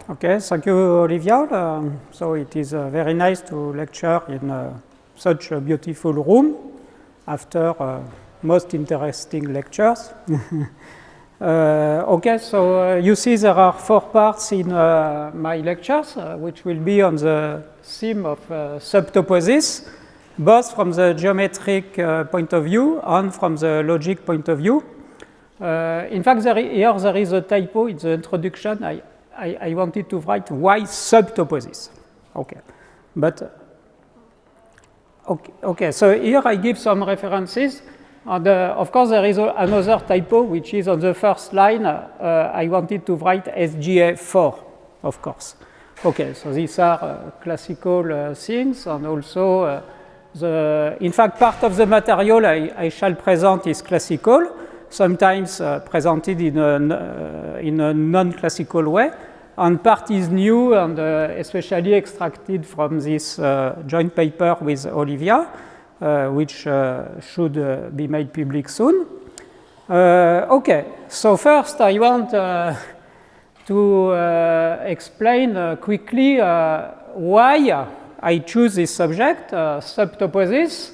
Okay, thank you, Olivia. So it is very nice to lecture in such a beautiful room after most interesting lectures. Okay, so you see there are 4 parts in my lectures, which will be on the theme of subtoposis, both from the geometric point of view and from the logic point of view. In fact, here there is a typo in the introduction. I wanted to write why subtoposis. Okay, but okay. So here I give some references. And of course, there is another typo, which is on the first line. I wanted to write SGA4, of course. Okay, so these are classical things, and also in fact, part of the material I shall present is classical, sometimes presented in a non-classical way, and part is new and especially extracted from this joint paper with Olivia, which should be made public soon. Okay, so first I want to explain quickly why I choose this subject, subtoposis.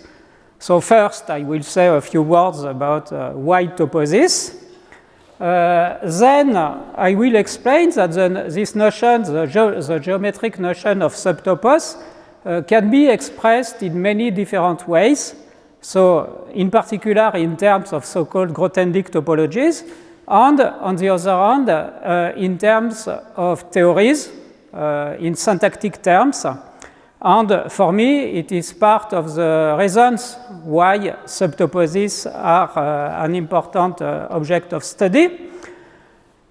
So first I will say a few words about why toposis. Then I will explain that this notion, the geometric notion of subtopos, can be expressed in many different ways. So in particular in terms of so-called Grothendieck topologies, and on the other hand in terms of theories, in syntactic terms. And for me, it is part of the reasons why subtoposes are an important object of study.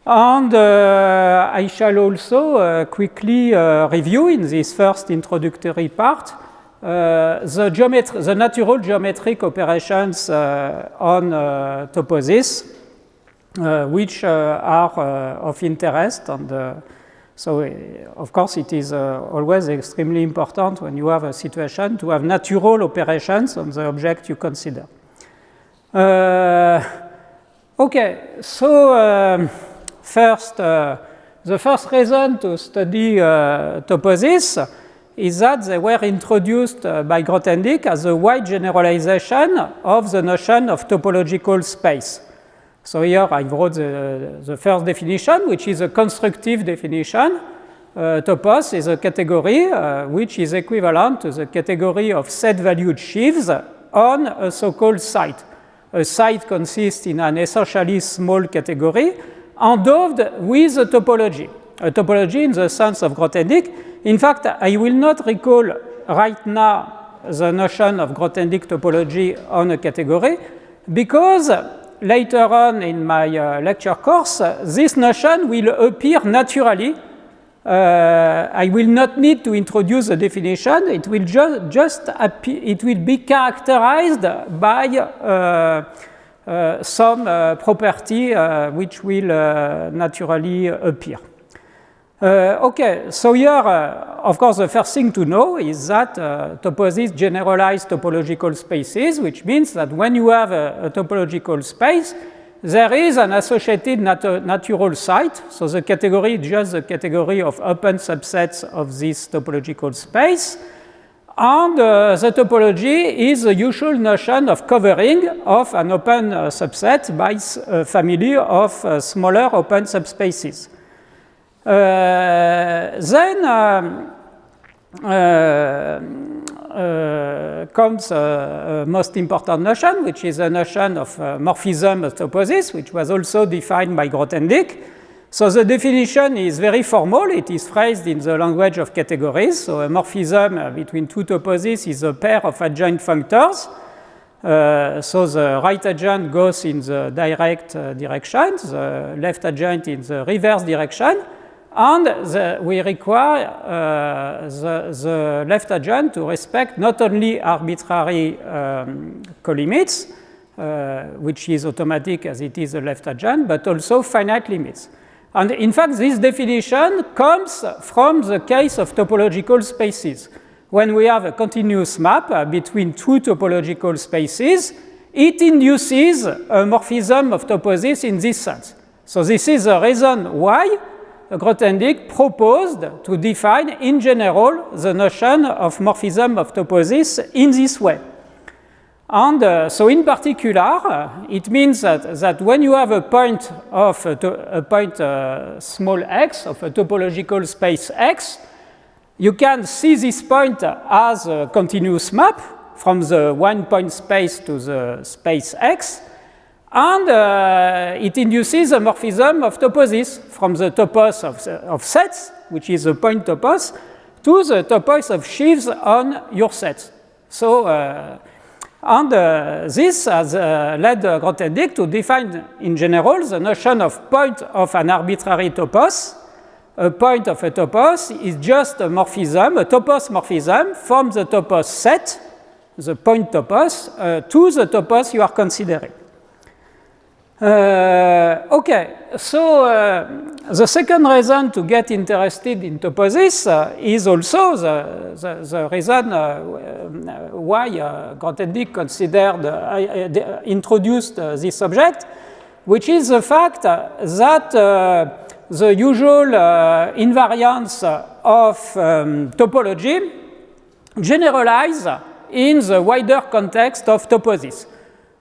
And I shall also quickly review in this first introductory part the natural geometric operations on toposis, which are of interest. And so, of course, it is always extremely important when you have a situation to have natural operations on the object you consider. Okay, so first, the first reason to study toposis is that they were introduced by Grothendieck as a wide generalization of the notion of topological space. So here I wrote the first definition, which is a constructive definition. Topos is a category which is equivalent to the category of set-valued sheaves on a so-called site. A site consists in an essentially small category endowed with a topology in the sense of Grothendieck. In fact, I will not recall right now the notion of Grothendieck topology on a category, because later on in my lecture course, this notion will appear naturally. I will not need to introduce a definition. It will just appear. It will be characterized by some property which will naturally appear. Okay, so here, of course, the first thing to know is that toposis generalize topological spaces, which means that when you have a topological space, there is an associated natural site. So the category is just the category of open subsets of this topological space. And the topology is the usual notion of covering of an open subset by a family of smaller open subspaces. Then comes a most important notion, which is a notion of morphism of toposis, which was also defined by Grothendieck. So the definition is very formal. It is phrased in the language of categories. So a morphism between two toposes is a pair of adjoint functors. So the right adjoint goes in the direct direction, the left adjoint in the reverse direction. And we require the left adjoint to respect not only arbitrary colimits, which is automatic as it is the left adjoint, but also finite limits. And in fact, this definition comes from the case of topological spaces. When we have a continuous map between two topological spaces, it induces a morphism of toposis in this sense. So this is the reason why Grothendieck proposed to define in general the notion of morphism of toposes in this way. And so in particular, it means that when you have a point of a point small x of a topological space X, you can see this point as a continuous map from the one-point space to the space X, and it induces a morphism of toposes from the topos of sets, which is a point topos, to the topos of sheaves on your sets. So, this has led Grothendieck to define in general the notion of point of an arbitrary topos. A point of a topos is just a morphism, a topos morphism from the topos set, the point topos, to the topos you are considering. Okay, so the second reason to get interested in toposes is also the reason why Grothendieck introduced this object, which is the fact that the usual invariants of topology generalize in the wider context of toposes.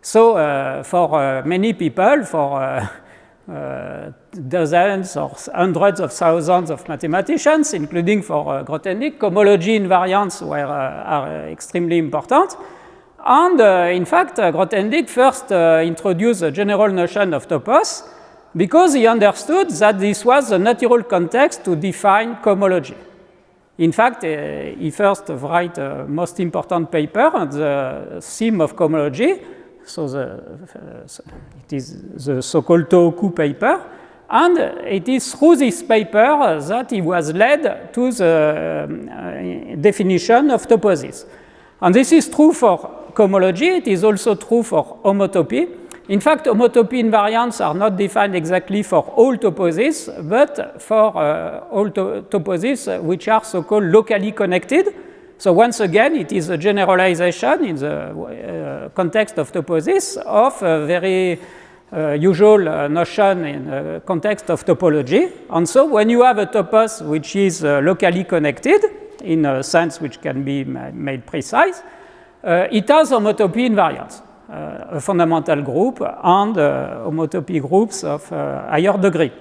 So for many people, for dozens or hundreds of thousands of mathematicians, including for Grothendieck, cohomology invariants are extremely important. And in fact, Grothendieck first introduced the general notion of topos because he understood that this was the natural context to define cohomology. In fact, he first wrote the most important paper on the theme of cohomology. So it is the so-called Tohoku paper, and it is through this paper that he was led to the definition of toposes. And this is true for cohomology. It is also true for homotopy. In fact, homotopy invariants are not defined exactly for all toposes, but for all toposes which are so-called locally connected. So once again, it is a generalization in the context of toposes of a very usual notion in the context of topology. And so when you have a topos which is locally connected, in a sense which can be made precise, it has homotopy invariants, a fundamental group and homotopy groups of higher degree.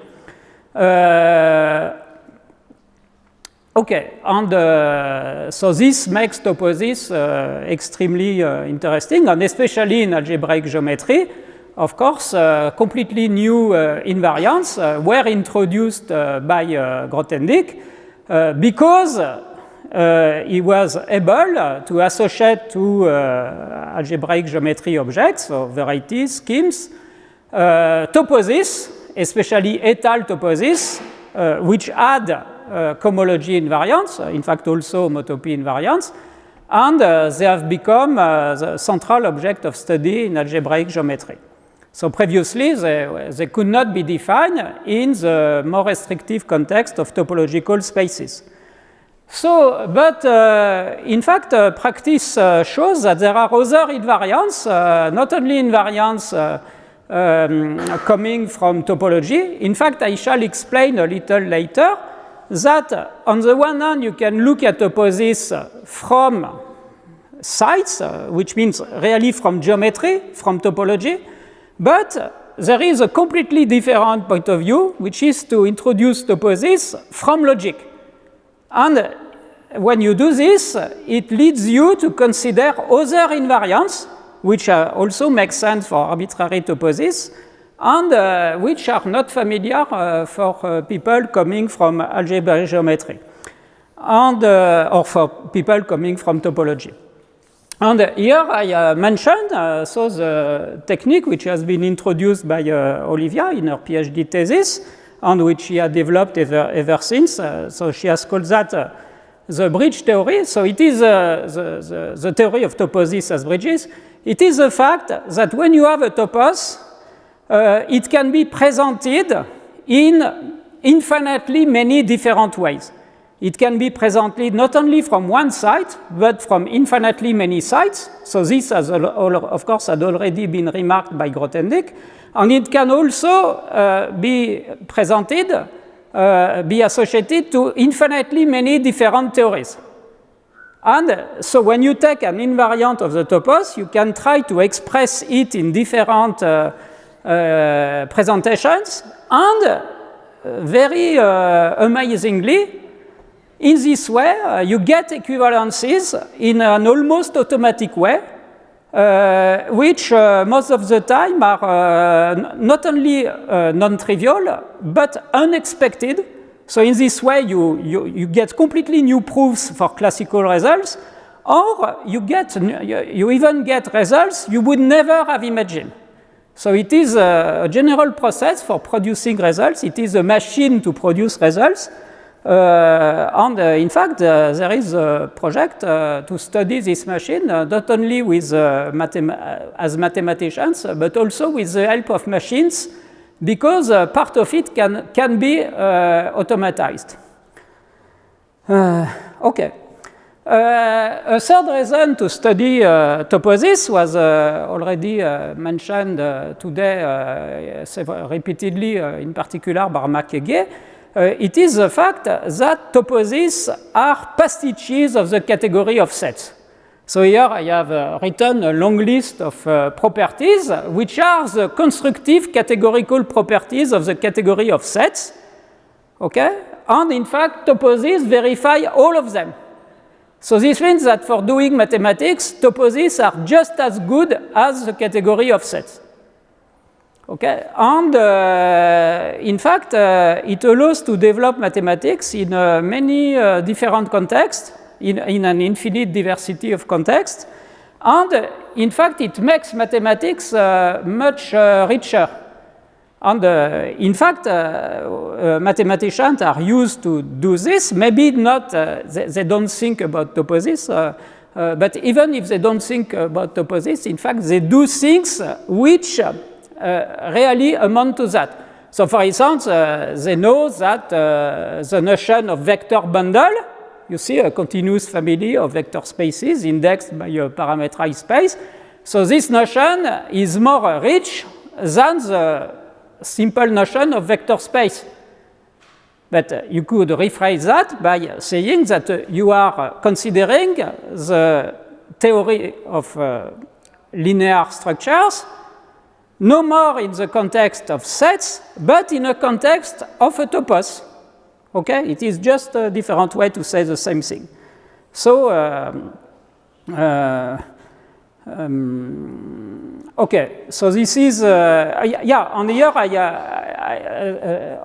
Okay, and so this makes toposes extremely interesting, and especially in algebraic geometry. Of course, completely new invariants were introduced by Grothendieck because he was able to associate to algebraic geometry objects, or varieties, schemes, toposes, especially étale toposes, which had cohomology invariants, in fact also homotopy invariants, and they have become the central object of study in algebraic geometry. So previously they could not be defined in the more restrictive context of topological spaces. So, but in fact practice shows that there are other invariants, not only invariants coming from topology. In fact, I shall explain a little later that on the one hand you can look at toposes from sites, which means really from geometry, from topology, but there is a completely different point of view, which is to introduce toposes from logic. And when you do this, it leads you to consider other invariants, which also make sense for arbitrary toposes, and which are not familiar for people coming from algebraic geometry, and or for people coming from topology. And here I mentioned so the technique which has been introduced by Olivia in her PhD thesis, and which she had developed ever since. So she has called that the bridge theory. So it is the theory of toposes as bridges. It is the fact that when you have a topos, it can be presented in infinitely many different ways. It can be presented not only from one site, but from infinitely many sites. So this, has, of course, had already been remarked by Grothendieck. And it can also be presented be associated to infinitely many different theories. And so when you take an invariant of the topos, you can try to express it in different presentations, and very amazingly, in this way, you get equivalences in an almost automatic way, which most of the time are not only non-trivial, but unexpected. So in this way, you get completely new proofs for classical results, or you even get results you would never have imagined. So it is a general process for producing results. It is a machine to produce results. And in fact, there is a project to study this machine, not only with, as mathematicians, but also with the help of machines, because part of it can be automatized. Okay. A third reason to study toposes was already mentioned today repeatedly, in particular by Marc Heguet. It is the fact that toposes are pastiches of the category of sets. So here I have written a long list of properties, which are the constructive categorical properties of the category of sets. Okay? And in fact, toposes verify all of them. So this means that for doing mathematics, toposes are just as good as the category of sets. Okay, and in fact, it allows to develop mathematics in many different contexts, in an infinite diversity of contexts, and in fact, it makes mathematics much richer. And in fact, mathematicians are used to do this. Maybe not, they don't think about toposes, but even if they don't think about toposes, in fact, they do things which really amount to that. So, for instance, they know that the notion of vector bundle, you see a continuous family of vector spaces indexed by a parameterized space. So, this notion is more rich than the simple notion of vector space. But you could rephrase that by saying that you are considering the theory of linear structures no more in the context of sets, but in a context of a topos. Okay? It is just a different way to say the same thing. So, okay, so this is, yeah, on here,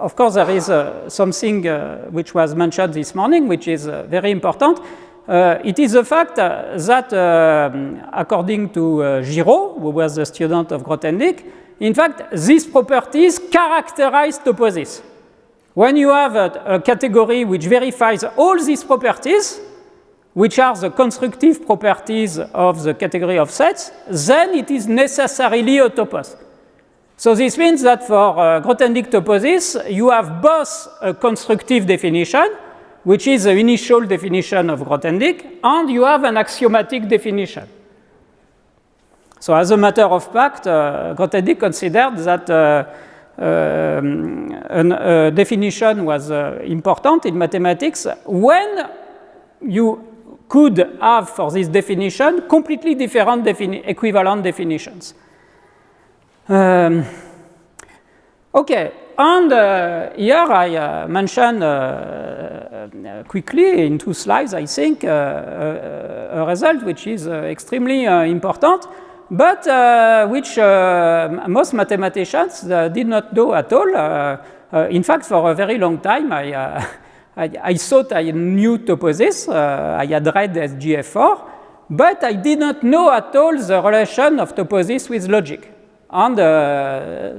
of course, there is something which was mentioned this morning, which is very important. It is the fact that, according to Giraud, who was a student of Grothendieck, in fact, these properties characterize toposes. When you have a category which verifies all these properties, which are the constructive properties of the category of sets, then it is necessarily a topos. So this means that for Grothendieck toposes, you have both a constructive definition, which is the initial definition of Grothendieck, and you have an axiomatic definition. So as a matter of fact, Grothendieck considered that a definition was important in mathematics when you could have for this definition completely different equivalent definitions. Okay, and here I mention quickly in 2 slides, I think, a result which is extremely important, but which most mathematicians did not do at all. In fact, for a very long time, I thought I knew toposes. I had read SGF4, but I did not know at all the relation of toposes with logic. And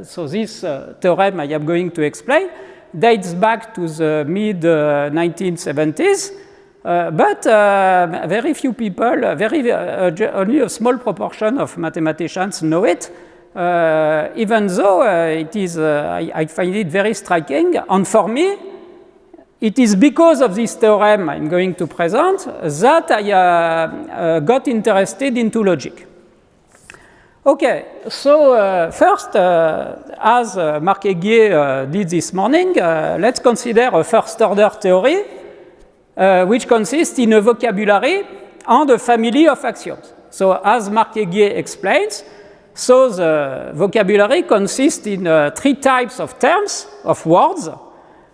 so this theorem I am going to explain dates back to the mid-1970s, but very few people, only a small proportion of mathematicians know it, even though it is, I find it very striking. And for me, it is because of this theorem I'm going to present that I got interested into logic. Okay, so first, as Marc-Aiguier did this morning, let's consider a first-order theory which consists in a vocabulary and a family of axioms. So as Marc-Aiguier explains, so the vocabulary consists in 3 types of terms, of words.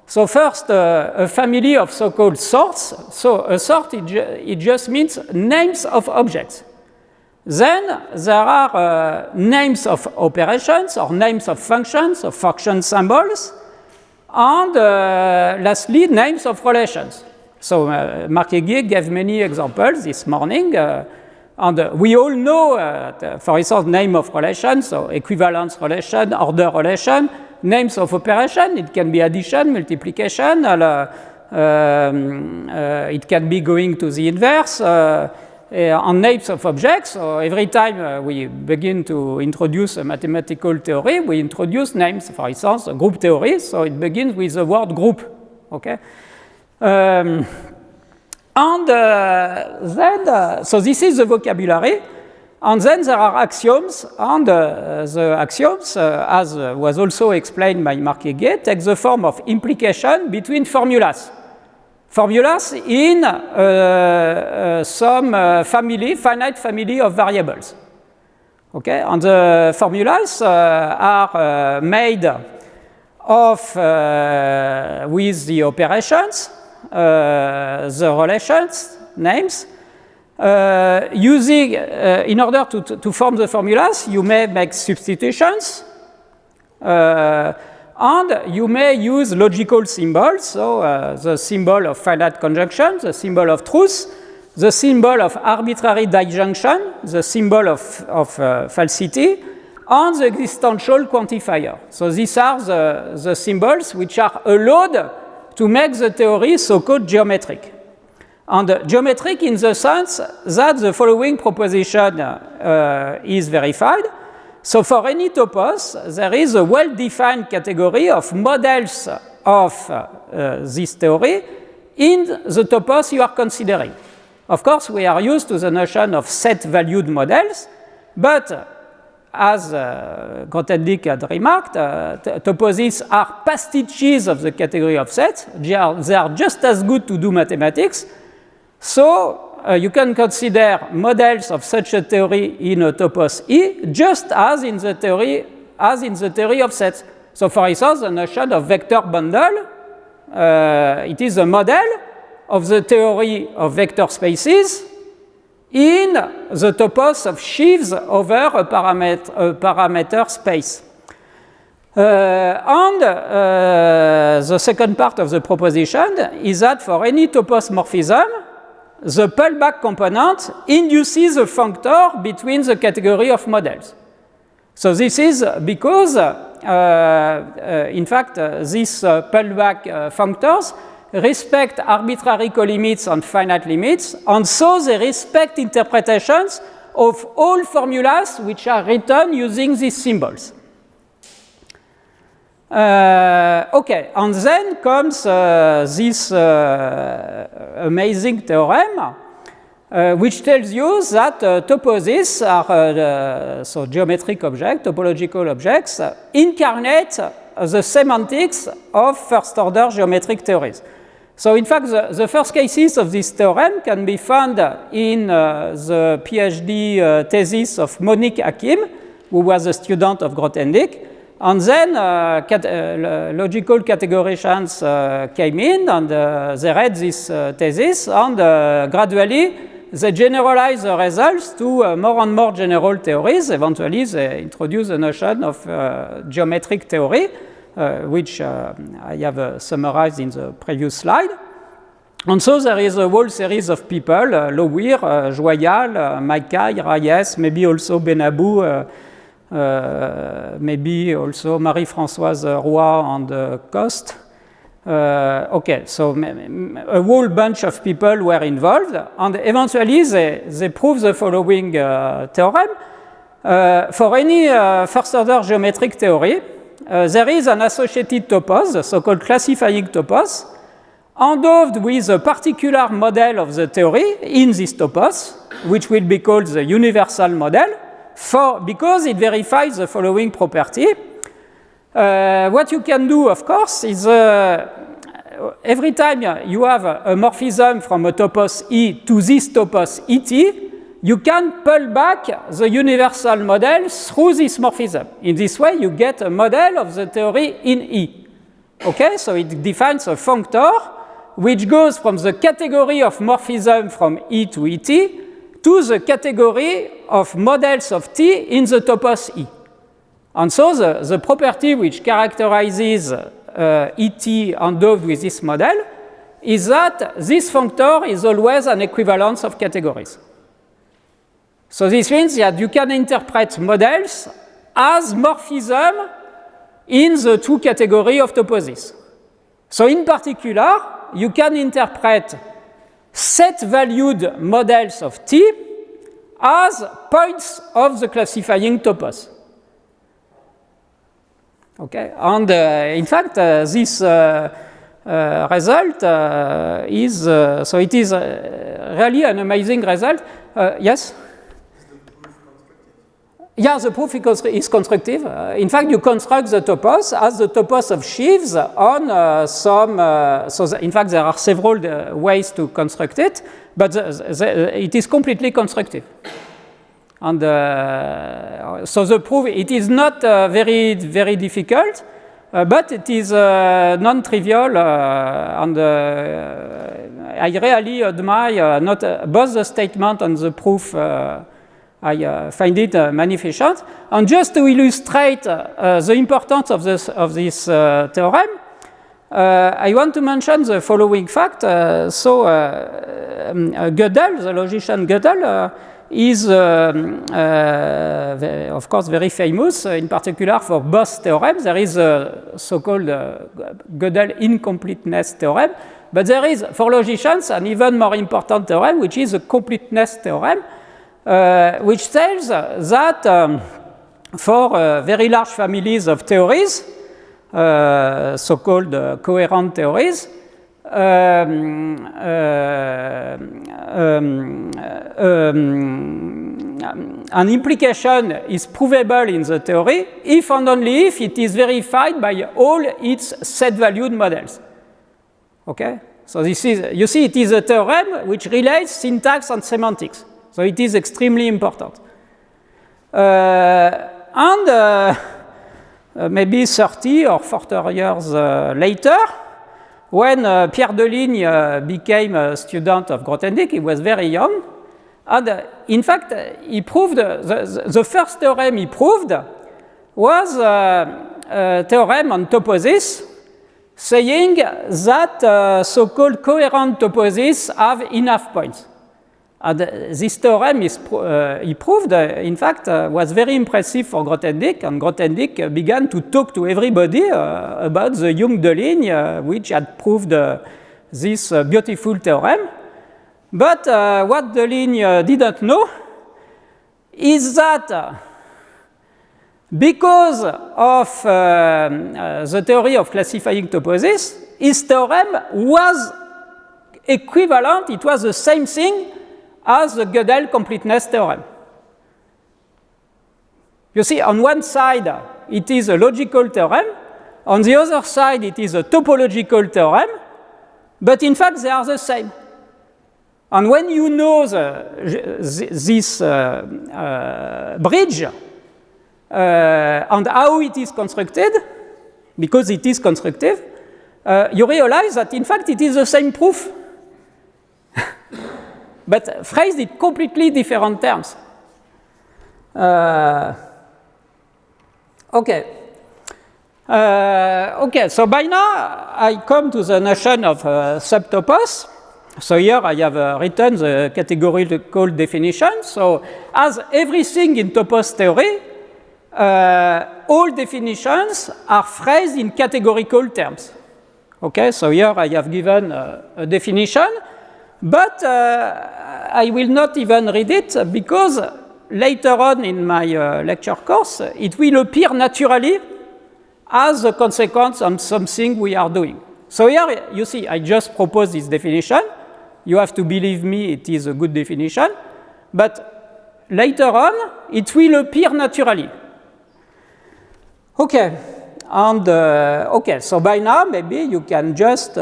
So first, a family of so-called sorts. So a sort, it just means names of objects. Then there are names of operations or names of functions, of function symbols, and lastly, names of relations. So Marc-Aiguier gave many examples this morning, and we all know, for instance, name of relation, so equivalence relation, order relation, names of operation, it can be addition, multiplication, it can be going to the inverse, on names of objects. So every time we begin to introduce a mathematical theory, we introduce names, for instance, a group theory, so it begins with the word group, okay? Then, so this is the vocabulary, and then there are axioms, and the axioms, as was also explained by Marc-Aiguier, take the form of implication between formulas. Formulas in some finite family of variables. Okay, and the formulas are made of with the operations, the relations, names. Using, in order to form the formulas, you may make substitutions. And you may use logical symbols, so the symbol of finite conjunction, the symbol of truth, the symbol of arbitrary disjunction, the symbol of falsity, and the existential quantifier. So these are the symbols which are allowed to make the theory so-called geometric. And geometric in the sense that the following proposition is verified. So for any topos, there is a well-defined category of models of this theory in the topos you are considering. Of course, we are used to the notion of set-valued models, but as Grothendieck had remarked, toposes are pastiches of the category of sets. They are just as good to do mathematics. So you can consider models of such a theory in a topos E just as in the theory of sets. So for instance, the notion of vector bundle, it is a model of the theory of vector spaces in the topos of sheaves over a parameter space. And the second part of the proposition is that for any topos morphism, the pullback component induces a functor between the category of models. So this is because, in fact, these pullback functors respect arbitrary colimits and finite limits, and so they respect interpretations of all formulas which are written using these symbols. Okay, and then comes this amazing theorem, which tells you that toposes are, so geometric objects, topological objects, incarnate the semantics of first-order geometric theories. So in fact, the first cases of this theorem can be found in the PhD thesis of Monique Hakim, who was a student of Grothendieck. And then logical categorizations came in, and they read this thesis, and gradually they generalized the results to more and more general theories. Eventually, they introduced the notion of geometric theory, which I have summarized in the previous slide. And so there is a whole series of people, Lowir, Joyal, Mackay, Reyes, maybe also Benabou, maybe also Marie-Françoise Roy and Coste. Okay, so a whole bunch of people were involved, and eventually they proved the following theorem. For any first-order geometric theory, there is an associated topos, the so-called classifying topos, endowed with a particular model of the theory in this topos, which will be called the universal model. because it verifies the following property. What you can do, of course, is every time you have a morphism from a topos E to this topos ET, you can pull back the universal model through this morphism. In this way, you get a model of the theory in E. Okay, so it defines a functor which goes from the category of morphism from E to ET to the category of models of T in the topos E. And so the property which characterizes ET endowed with this model is that this functor is always an equivalence of categories. So this means that you can interpret models as morphism in the two categories of toposes. So in particular, you can interpret set-valued models of T as points of the classifying topos. Okay, and in fact, this result is so it is really an amazing result. Yes. Yeah, the proof is constructive. In fact, you construct the topos as the topos of sheaves on some. In fact, there are several ways to construct it, but it is completely constructive. And so the proof, it is not very, very difficult, but it is non-trivial, and I really admire both the statement and the proof. I find it magnificent. And just to illustrate the importance of this theorem, I want to mention the following fact. Gödel, the logician Gödel, is, of course, very famous, in particular for both theorems. There is a so-called Gödel incompleteness theorem, but there is, for logicians, an even more important theorem, which is a completeness theorem, which tells that for very large families of theories, so-called coherent theories, an implication is provable in the theory if and only if it is verified by all its set-valued models. Okay? So this is, you see, it is a theorem which relates syntax and semantics. So it is extremely important. Maybe 30 or 40 years later, when Pierre Deligne became a student of Grothendieck, he was very young. And in fact, he proved, the first theorem he proved was a theorem on toposes, saying that so-called coherent toposes have enough points. And this theorem is he proved, in fact, was very impressive for Grothendieck, and Grothendieck began to talk to everybody about the Jung-Deligne, which had proved this beautiful theorem. But what Deligne didn't know is that because of the theory of classifying toposes, his theorem was equivalent, it was the same thing as the Gödel completeness theorem. You see, on one side, it is a logical theorem. On the other side, it is a topological theorem. But in fact, they are the same. And when you know this bridge and how it is constructed, because it is constructive, you realize that, in fact, it is the same proof. But phrased in completely different terms. Okay. So by now I come to the notion of subtopos. So here I have written the categorical definition. So as everything in topos theory, all definitions are phrased in categorical terms. Okay, so here I have given a definition. But I will not even read it because later on in my lecture course, it will appear naturally as a consequence of something we are doing. So here, you see, I just propose this definition. You have to believe me, it is a good definition. But later on, it will appear naturally. Okay, and okay, so by now maybe you can just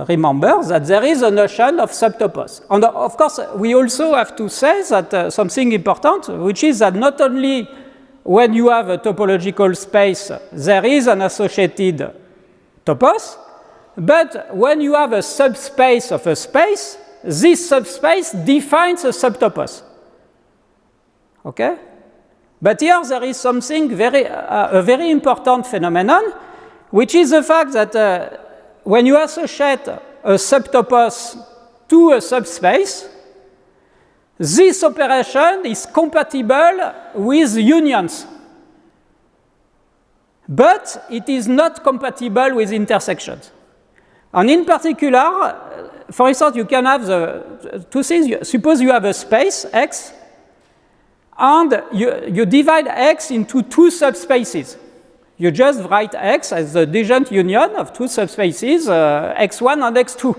remember that there is a notion of subtopos. And of course, we also have to say that something important, which is that not only when you have a topological space, there is an associated topos, but when you have a subspace of a space, this subspace defines a subtopos. Okay? But here there is something a very important phenomenon, which is the fact that when you associate a subtopos to a subspace, this operation is compatible with unions. But it is not compatible with intersections. And in particular, for instance, you can have the two things. Suppose you have a space, X, and you divide X into two subspaces. You just write X as the disjunct union of two subspaces, X1 and X2.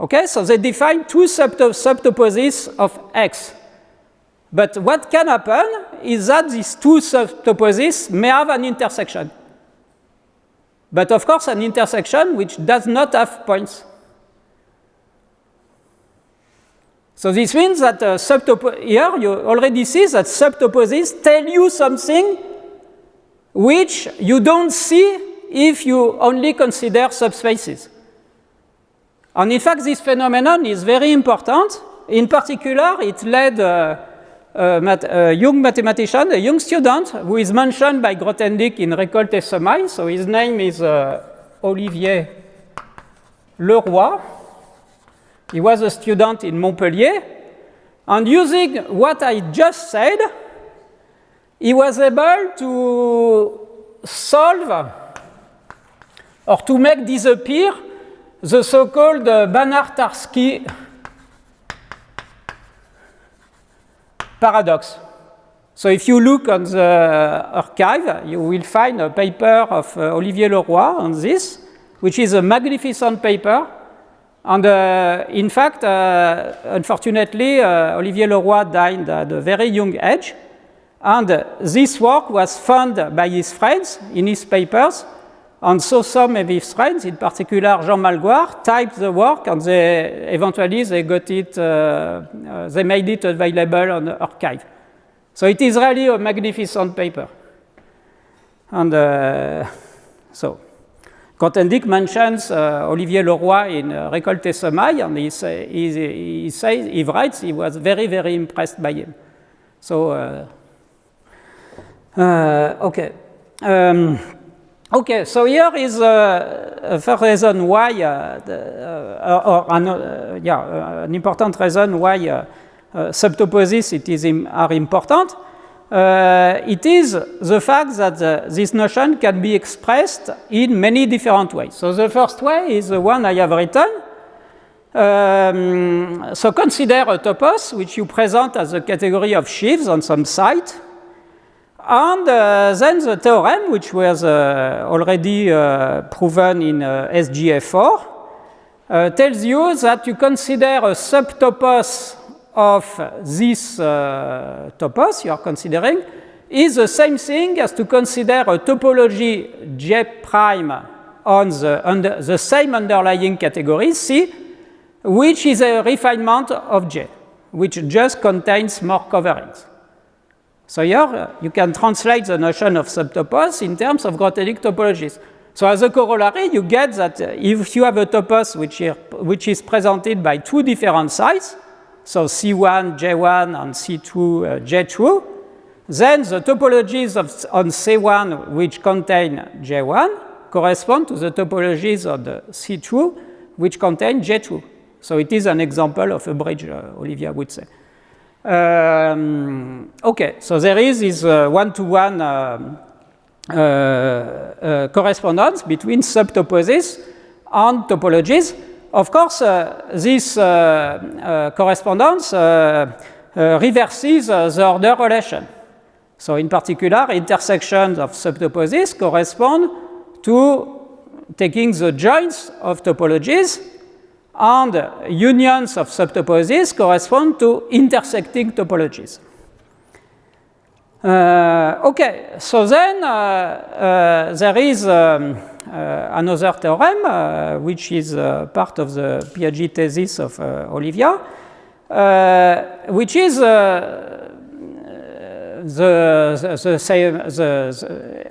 Okay, so they define two subtoposes of X. But what can happen is that these two subtoposes may have an intersection. But of course, an intersection which does not have points. So this means that here you already see that subtoposes tell you something which you don't see if you only consider subspaces. And in fact, this phenomenon is very important. In particular, it led a young mathematician, a young student, who is mentioned by Grothendieck in Récolte et Semailles. So his name is Olivier Leroy. He was a student in Montpellier. And using what I just said, he was able to solve or to make disappear the so-called Banach-Tarski paradox. So if you look on the archive, you will find a paper of Olivier Leroy on this, which is a magnificent paper. And in fact, unfortunately, Olivier Leroy died at a very young age. And this work was found by his friends in his papers. And so some of his friends, in particular Jean Malgoire, typed the work, and eventually they got it, they made it available on the archive. So it is really a magnificent paper. And so Grothendieck mentions Olivier Leroy in Récolte et Semailles, and he writes he was very, very impressed by him. So, okay. Okay, so here is a first reason why, an important reason why subtoposes are important. It is the fact that this notion can be expressed in many different ways. So the first way is the one I have written. So consider a topos which you present as a category of sheaves on some site. And then the theorem, which was already proven in SGF4, tells you that you consider a subtopos of this topos you are considering is the same thing as to consider a topology J prime on the same underlying category C, which is a refinement of J, which just contains more coverings. So here you can translate the notion of subtopos in terms of Grothendieck topologies. So as a corollary, you get that if you have a topos which is presented by two different sites, so C1, J1, and C2, J2, then the topologies on C1 which contain J1 correspond to the topologies of the C2 which contain J2. So it is an example of a bridge, Olivia would say. Okay, so there is this one-to-one correspondence between subtoposes and topologies. Of course, this correspondence reverses the order relation. So in particular, intersections of subtoposes correspond to taking the joints of topologies and unions of subtoposes correspond to intersecting topologies. Okay, so then there is another theorem which is part of the PhD thesis of Olivia, which is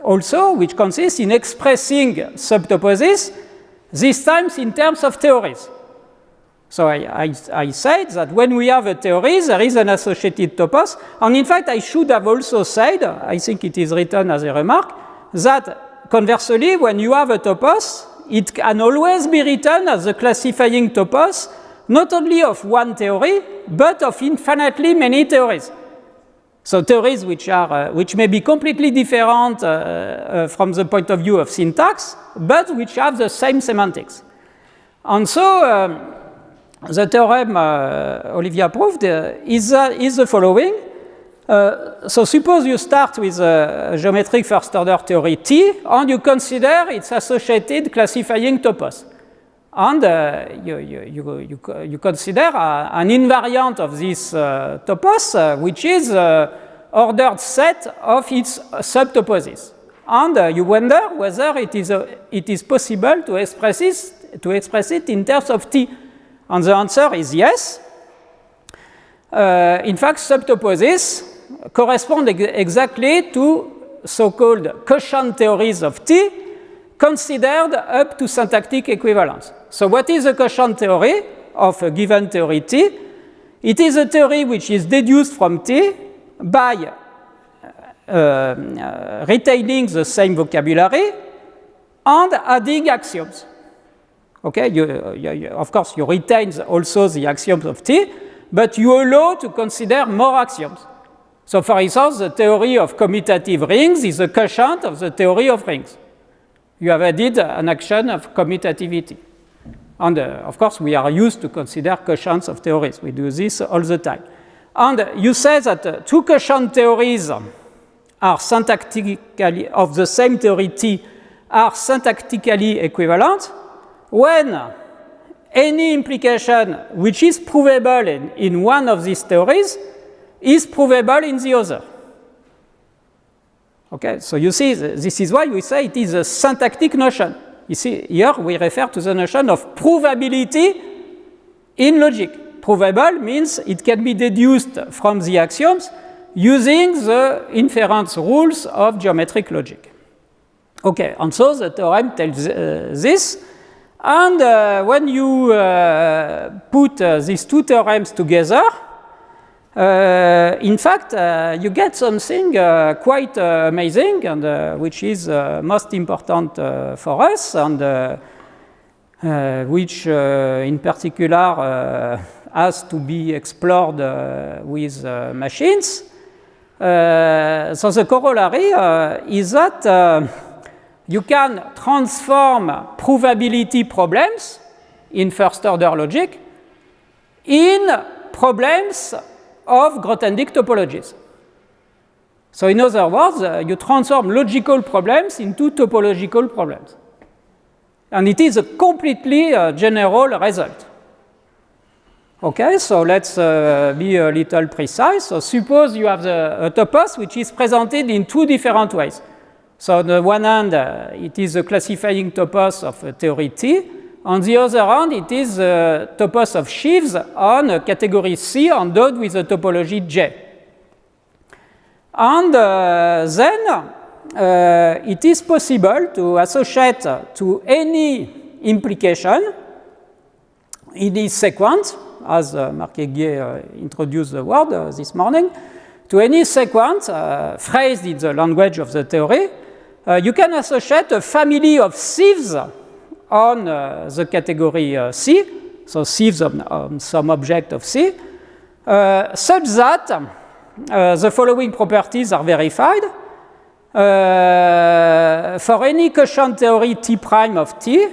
also which consists in expressing subtoposes, this time in terms of theories. So I said that when we have a theory, there is an associated topos. And in fact, I should have also said, I think it is written as a remark, that conversely, when you have a topos, it can always be written as a classifying topos, not only of one theory, but of infinitely many theories. So theories which may be completely different from the point of view of syntax, but which have the same semantics. And so the theorem Olivia proved is the following. So suppose you start with a geometric first-order theory T, and you consider its associated classifying topos. And you consider an invariant of this topos, which is ordered set of its subtoposes. And you wonder whether it is possible to express it in terms of T. And the answer is yes. In fact, subtoposes correspond exactly to so-called quotient theories of T considered up to syntactic equivalence. So what is a quotient theory of a given theory T? It is a theory which is deduced from T by retaining the same vocabulary and adding axioms. Okay, of course, you retain also the axioms of T, but you allow to consider more axioms. So, for instance, the theory of commutative rings is a quotient of the theory of rings. You have added an action of commutativity. And, of course, we are used to consider quotients of theories. We do this all the time. And you say that two quotient theories are syntactically, of the same theory T, are syntactically equivalent when any implication which is provable in one of these theories is provable in the other. Okay, so you see, this is why we say it is a syntactic notion. You see, here we refer to the notion of provability in logic. Provable means it can be deduced from the axioms using the inference rules of geometric logic. Okay, and so the theorem tells this. And when you put these two theorems together, in fact, you get something quite amazing, and which is most important for us, and which in particular has to be explored with machines. So the corollary is that you can transform provability problems in first-order logic in problems of Grothendieck topologies. So in other words, you transform logical problems into topological problems. And it is a completely general result. Okay, so let's be a little precise. So suppose you have a topos which is presented in two different ways. So on the one hand, it is a classifying topos of a theory T. On the other hand, it is a topos of sheaves on a category C endowed with a topology J. And then it is possible to associate to any implication in this sequence, as Marc Aiguier introduced the word this morning, to any sequence phrased in the language of the theory, you can associate a family of sieves on the category C, so sieves on some object of C, such that the following properties are verified. For any quotient theory T prime of T,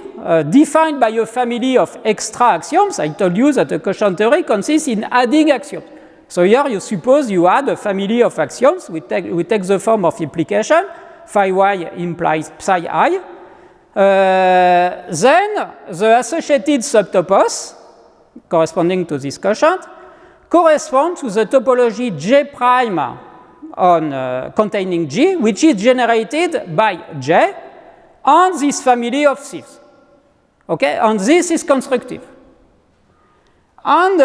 defined by a family of extra axioms, I told you that a quotient theory consists in adding axioms. So here you suppose you add a family of axioms, we take the form of implication, phi y implies psi I. Then the associated subtopos corresponding to this quotient correspond to the topology J prime on containing G, which is generated by J on this family of sieves. Okay, and this is constructive. And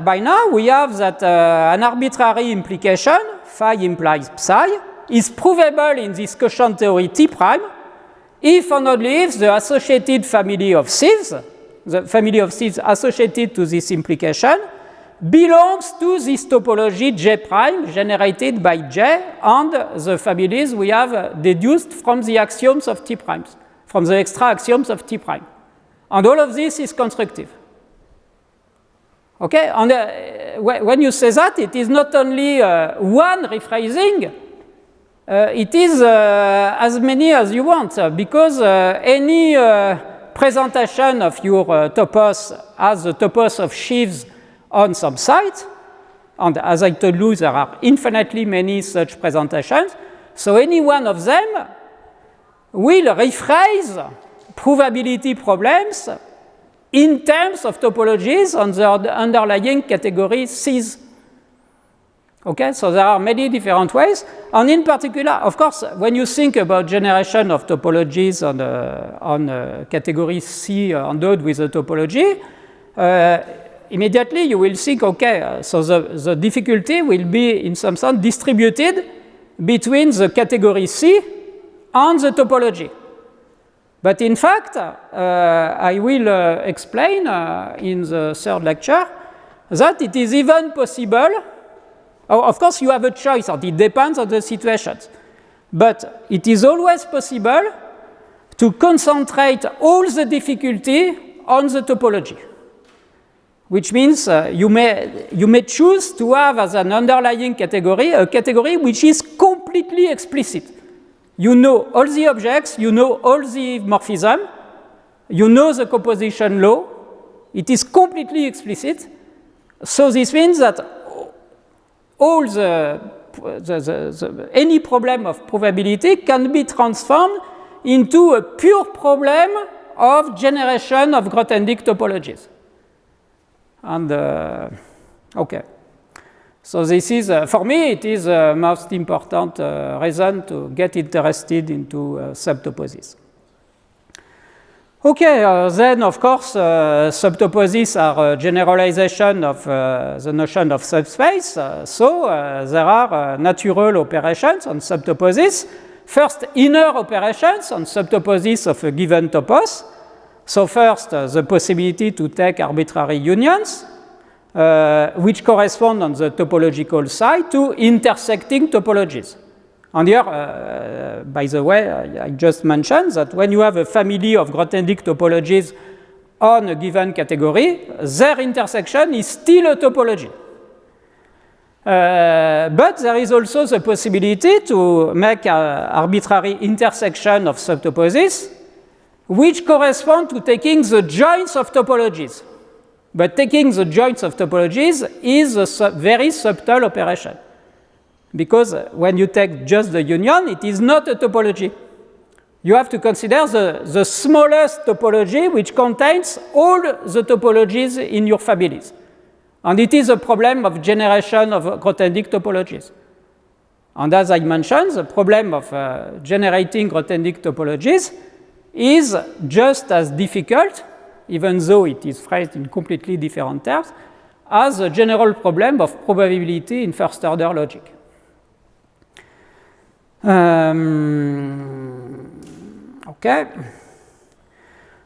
by now we have that an arbitrary implication, phi implies psi, is provable in this quotient theory T prime if and only if the associated family of sieves, the family of sieves associated to this implication, belongs to this topology J prime generated by J and the families we have deduced from the axioms of T primes, from the extra axioms of T prime. And all of this is constructive. Okay, and when you say that, it is not only one rephrasing, it is as many as you want, because any presentation of your topos as a topos of sheaves on some site, and as I told you, there are infinitely many such presentations, so any one of them will rephrase provability problems in terms of topologies on the underlying category Cs. Okay, so there are many different ways, and in particular, of course, when you think about generation of topologies on category C endowed with a topology, immediately you will think, okay, so the difficulty will be in some sense distributed between the category C and the topology. But in fact, I will explain in the third lecture that it is even possible. Of course, you have a choice, and it depends on the situations. But it is always possible to concentrate all the difficulty on the topology, which means you may choose to have as an underlying category a category which is completely explicit. You know all the objects, you know all the morphism, you know the composition law, it is completely explicit. So this means that all any problem of probability can be transformed into a pure problem of generation of Grothendieck topologies. And, okay. So this is, for me, it is the most important reason to get interested into subtoposes. Okay, then of course, subtoposes are a generalization of the notion of subspace. So there are natural operations on subtoposes. First, inner operations on subtoposes of a given topos. So first, the possibility to take arbitrary unions, which correspond on the topological side to intersecting topologies. And here, by the way, I just mentioned that when you have a family of Grothendieck topologies on a given category, their intersection is still a topology. But there is also the possibility to make an arbitrary intersection of subtoposes, which correspond to taking the joints of topologies. But taking the joints of topologies is a very subtle operation. Because when you take just the union, it is not a topology. You have to consider the smallest topology, which contains all the topologies in your families. And it is a problem of generation of Grothendieck topologies. And as I mentioned, the problem of generating Grothendieck topologies is just as difficult, even though it is phrased in completely different terms, as the general problem of probability in first-order logic. Okay.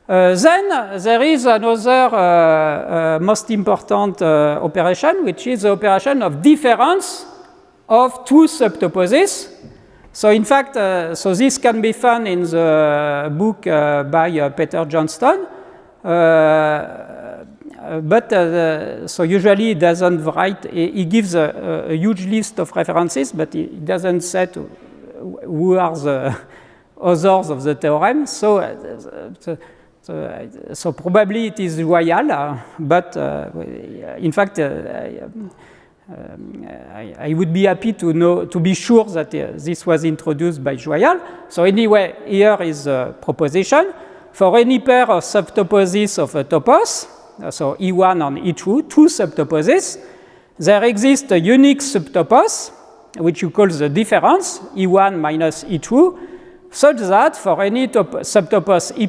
Then there is another most important operation, which is the operation of difference of two subtoposes. So in fact, so this can be found in the book by Peter Johnston. But so usually he doesn't write, he gives a huge list of references, but he doesn't say who are the authors of the theorem. So probably it is Joyal, but in fact, I would be happy to be sure that this was introduced by Joyal. So anyway, here is a proposition. For any pair of subtoposes of a topos, so E1 and E2, two subtoposes. There exists a unique subtopos, which you call the difference, E1 minus E2, such that for any subtopos E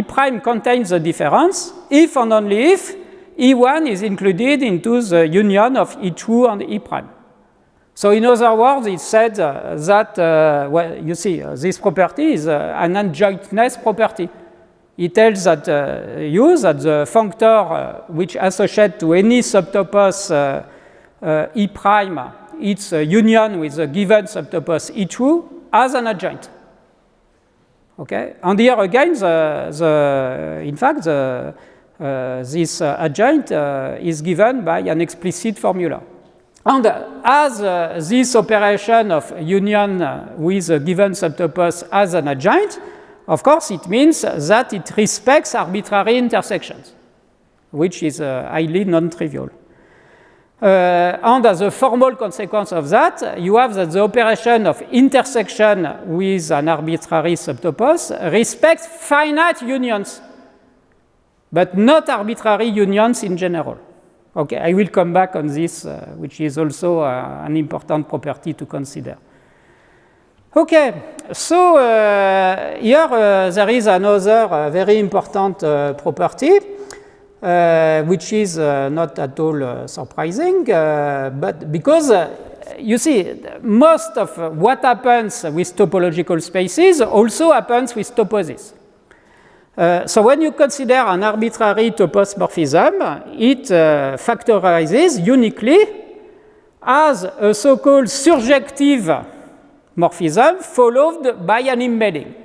prime contains the difference if and only if E1 is included into the union of E2 and E prime. So in other words, it said that, well, you see, this property is an adjointness property. It tells that you that the functor which associate to any subtopos E prime its union with a given subtopos E2 as an adjoint. Okay, and here again, in fact, this adjoint is given by an explicit formula. And as this operation of union with a given subtopos as an adjoint, of course, it means that it respects arbitrary intersections, which is highly non-trivial. And as a formal consequence of that, you have that the operation of intersection with an arbitrary subtopos respects finite unions, but not arbitrary unions in general. Okay, I will come back on this, which is also an important property to consider. Okay, so here there is another very important property, which is not at all surprising, but because you see, most of what happens with topological spaces also happens with toposes. So when you consider an arbitrary topos morphism, it factorizes uniquely as a so-called surjective morphism followed by an embedding.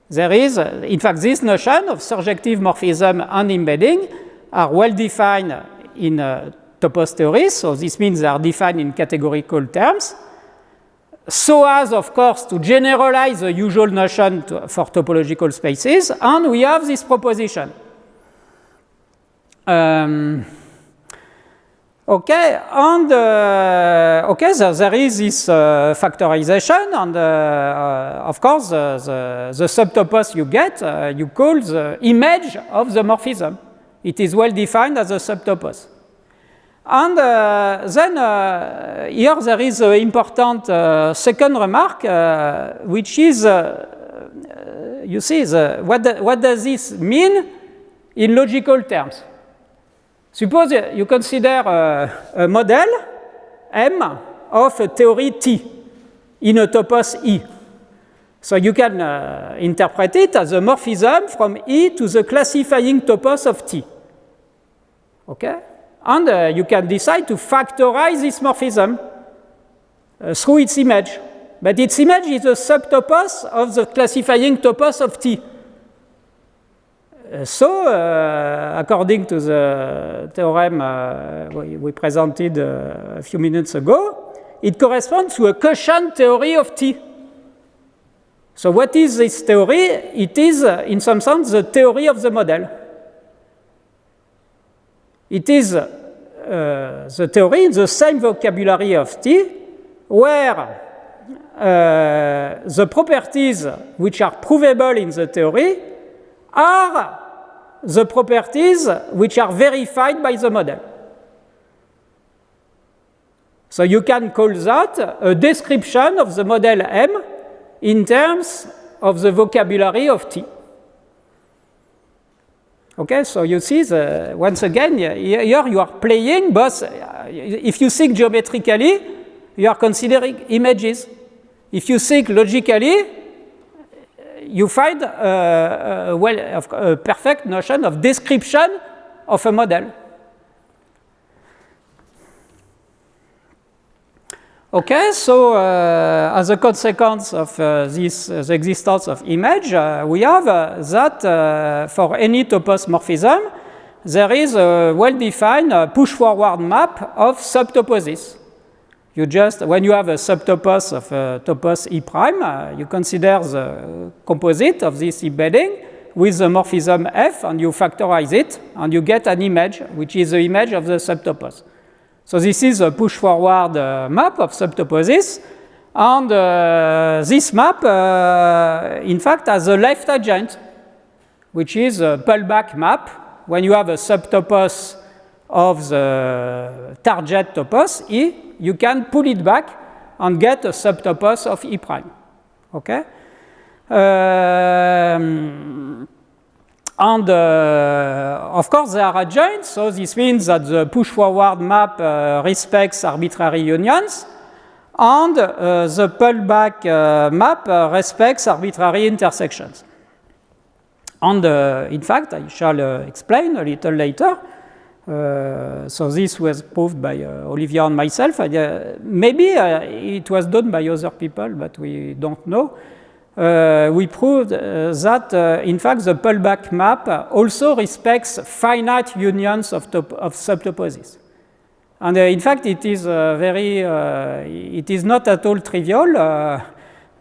There is, in fact, this notion of surjective morphism and embedding are well defined in topos theory, so this means they are defined in categorical terms, so as, of course, to generalize the usual notion for topological spaces, and we have this proposition. Okay, and okay, so there is this factorization, and of course, the subtopos you get, you call the image of the morphism. It is well defined as a subtopos. And then here there is an important second remark, which is, you see, what does this mean in logical terms? Suppose you consider a model M of a theory T in a topos E. So you can interpret it as a morphism from E to the classifying topos of T. Okay? And you can decide to factorize this morphism through its image. But its image is a subtopos of the classifying topos of T. So, according to the theorem we presented a few minutes ago, it corresponds to a quotient theory of T. So what is this theory? It is, in some sense, the theory of the model. It is the theory in the same vocabulary of T, where the properties which are provable in the theory are the properties which are verified by the model. So you can call that a description of the model M in terms of the vocabulary of T. Okay, so you see, once again, here you are playing both. If you think geometrically, you are considering images. If you think logically, you find a perfect notion of description of a model. Okay, so as a consequence of the existence of image, we have that for any topos morphism, there is a well-defined push-forward map of subtoposes. You just, when you have a subtopos of topos E prime, you consider the composite of this embedding with the morphism F, and you factorize it, and you get an image, which is the image of the subtopos. So this is a push-forward map of subtoposes, and this map, in fact, has a left adjoint, which is a pullback map when you have a subtopos of the target topos E, you can pull it back and get a subtopos of E prime. Okay? And of course, they are adjoint, so this means that the push-forward map respects arbitrary unions, and the pullback map respects arbitrary intersections. And in fact, I shall explain a little later. So this was proved by Olivier and myself. Maybe it was done by other people, but we don't know. We proved that, in fact, the pullback map also respects finite unions of subtoposes. And in fact, it is it is not at all trivial,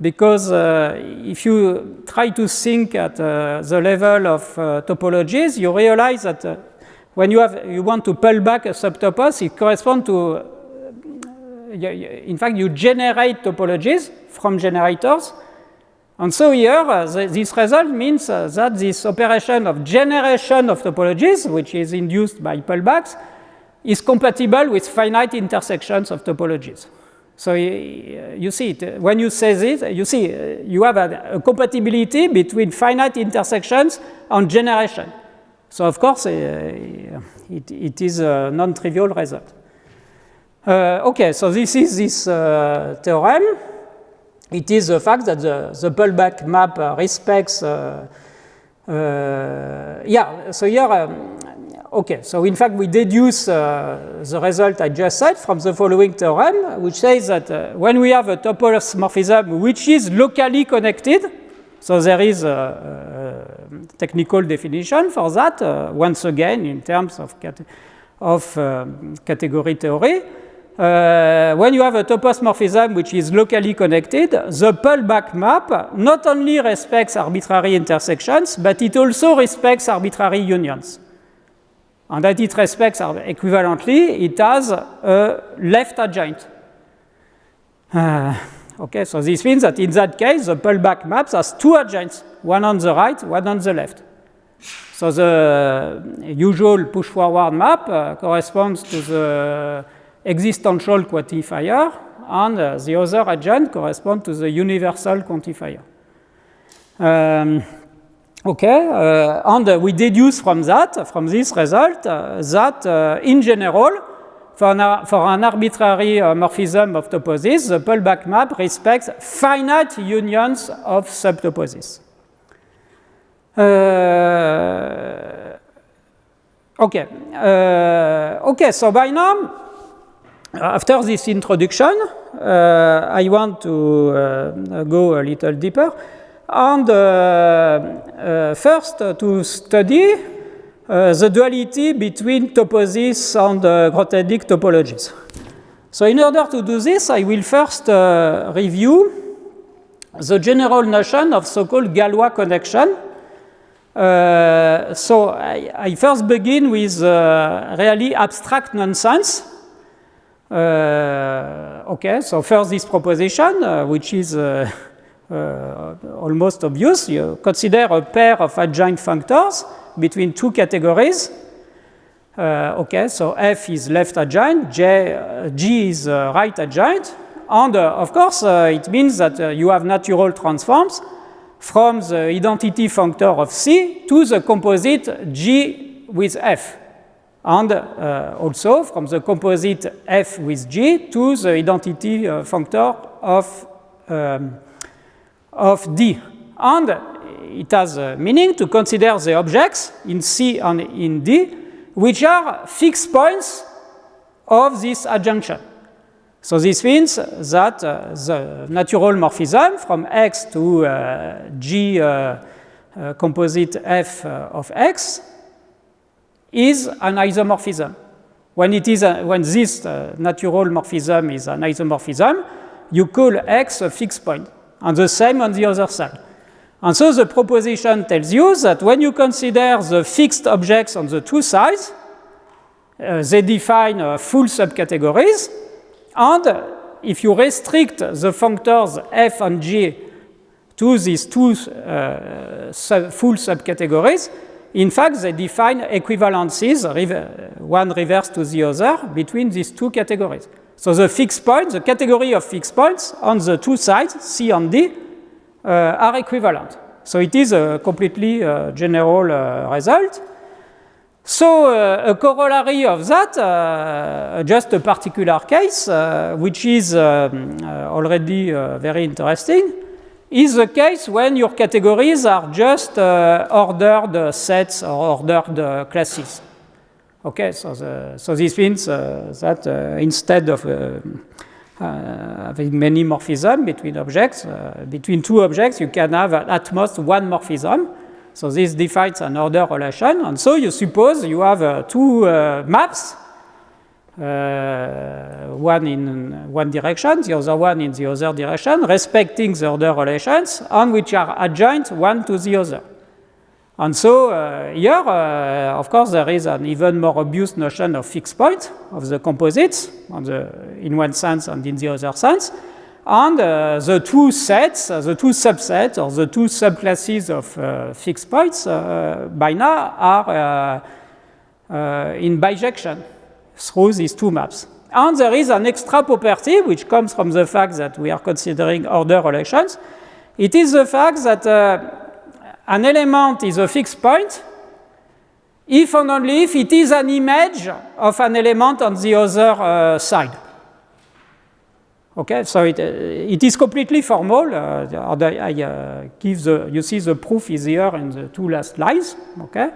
because if you try to think at the level of topologies, you realize that when you want to pull back a subtopos, it corresponds to, in fact, you generate topologies from generators. And so here, this result means that this operation of generation of topologies, which is induced by pullbacks, is compatible with finite intersections of topologies. So you see it. When you say this, you see you have a compatibility between finite intersections and generation. So of course, it is a non-trivial result. Okay, so this is this theorem. It is the fact that the pullback map respects, so here, okay, so in fact we deduce the result I just said from the following theorem, which says that when we have a topomorphism which is locally connected, so there is a technical definition for that, once again in terms of category theory. When you have a topomorphism which is locally connected, the pullback map not only respects arbitrary intersections, but it also respects arbitrary unions. And that it respects equivalently, it has a left adjoint. Okay, so this means that in that case, the pullback maps has two adjoints, one on the right, one on the left. So the usual push-forward map corresponds to the existential quantifier, and the other adjoint corresponds to the universal quantifier. Okay, and we deduce from this result, that in general, for an arbitrary morphism of toposes, the pullback map respects finite unions of subtoposes. Okay, so by now, after this introduction, I want to go a little deeper, and first to study the duality between toposes and Grothendieck topologies. So in order to do this, I will first review the general notion of so-called Galois connection. So I first begin with really abstract nonsense. Okay, so first this proposition, which is almost obvious. You consider a pair of adjoint functors between two categories. Okay, so F is left adjoint, G is right adjoint, and of course it means that you have natural transforms from the identity functor of C to the composite G with F, and also from the composite F with G to the identity functor of D. And it has meaning to consider the objects in C and in D, which are fixed points of this adjunction. So this means that the natural morphism from X to G composite F of X is an isomorphism. When this natural morphism is an isomorphism, you call X a fixed point, and the same on the other side. And so the proposition tells you that when you consider the fixed objects on the two sides, they define full subcategories, and if you restrict the functors F and G to these two full subcategories, in fact, they define equivalences, one reverse to the other, between these two categories. So the fixed points, the category of fixed points on the two sides, C and D, are equivalent. So it is a completely general result. So a corollary of that, just a particular case, which is already very interesting, is the case when your categories are just ordered sets or ordered classes. Okay, so this means that instead of having many morphisms between objects, between two objects, you can have at most one morphism. So this defines an order relation. And so you suppose you have two maps, one in one direction, the other one in the other direction, respecting the order relations, and which are adjoint one to the other. And so here, of course, there is an even more obvious notion of fixed point of the composites, in one sense and in the other sense. And the two sets, the two subsets, or the two subclasses of fixed points by now are in bijection through these two maps. And there is an extra property which comes from the fact that we are considering order relations. It is the fact that an element is a fixed point if and only if it is an image of an element on the other side. Okay, so it is completely formal. I give you see the proof is here in the two last lines. Okay,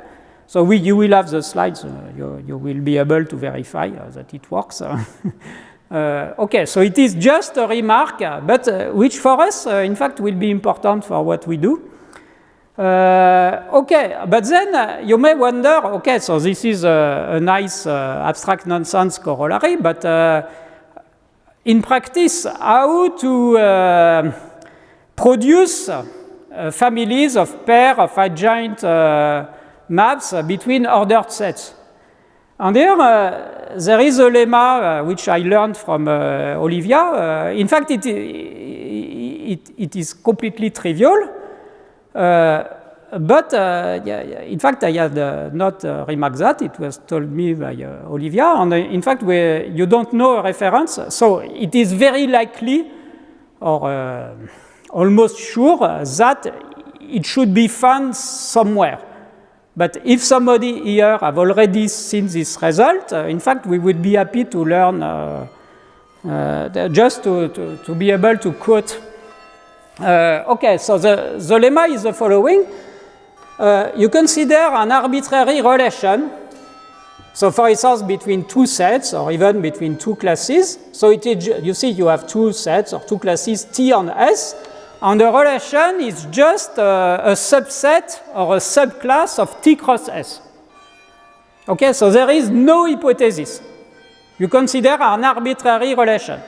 so you will have the slides. You will be able to verify that it works. Okay, so it is just a remark, but which for us, in fact, will be important for what we do. Okay, but then you may wonder, okay, so this is a nice abstract nonsense corollary, but in practice, how to produce families of pair of adjoint maps between ordered sets. And here, there is a lemma which I learned from Olivia. In fact, it is completely trivial. But in fact, I had not remarked that. It was told me by Olivia. And in fact, you don't know a reference. So it is very likely, or almost sure, that it should be found somewhere. But if somebody here have already seen this result, in fact, we would be happy to learn, just to be able to quote. Okay, so the lemma is the following. You consider an arbitrary relation, so for instance, between two sets or even between two classes. So you see you have two sets or two classes T and S, and the relation is just a subset or a subclass of T cross S. Okay, so there is no hypothesis. You consider an arbitrary relation.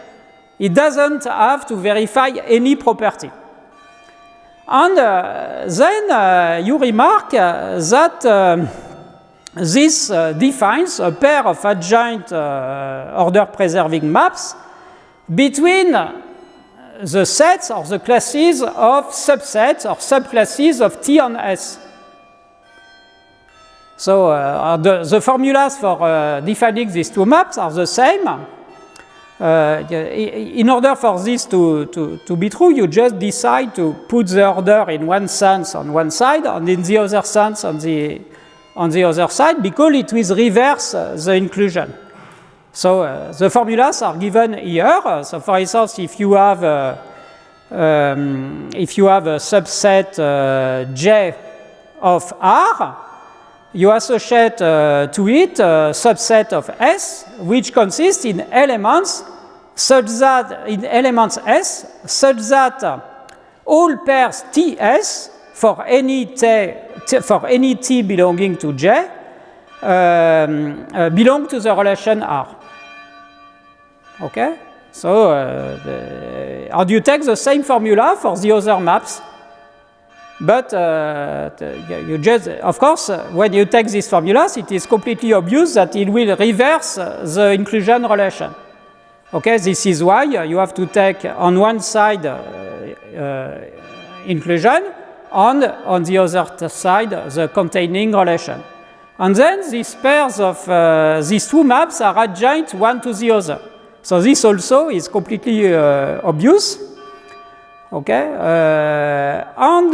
It doesn't have to verify any property. And then you remark that this defines a pair of adjoint order-preserving maps between the sets or the classes of subsets or subclasses of T and S. So the formulas for defining these two maps are the same. In order for this to be true, you just decide to put the order in one sense on one side and in the other sense on the other side, because it will reverse the inclusion. So the formulas are given here. So for instance, if you have a subset J of R, you associate to it a subset of S, which consists in elements such that S, such that all pairs TS for any T belonging to J belong to the relation R. Okay, so and you take the same formula for the other maps. But you just, of course, when you take these formulas, it is completely obvious that it will reverse the inclusion relation. Okay, this is why you have to take on one side inclusion, and on the other side the containing relation. And then these pairs of these two maps are adjoint one to the other. So this also is completely obvious. Okay, and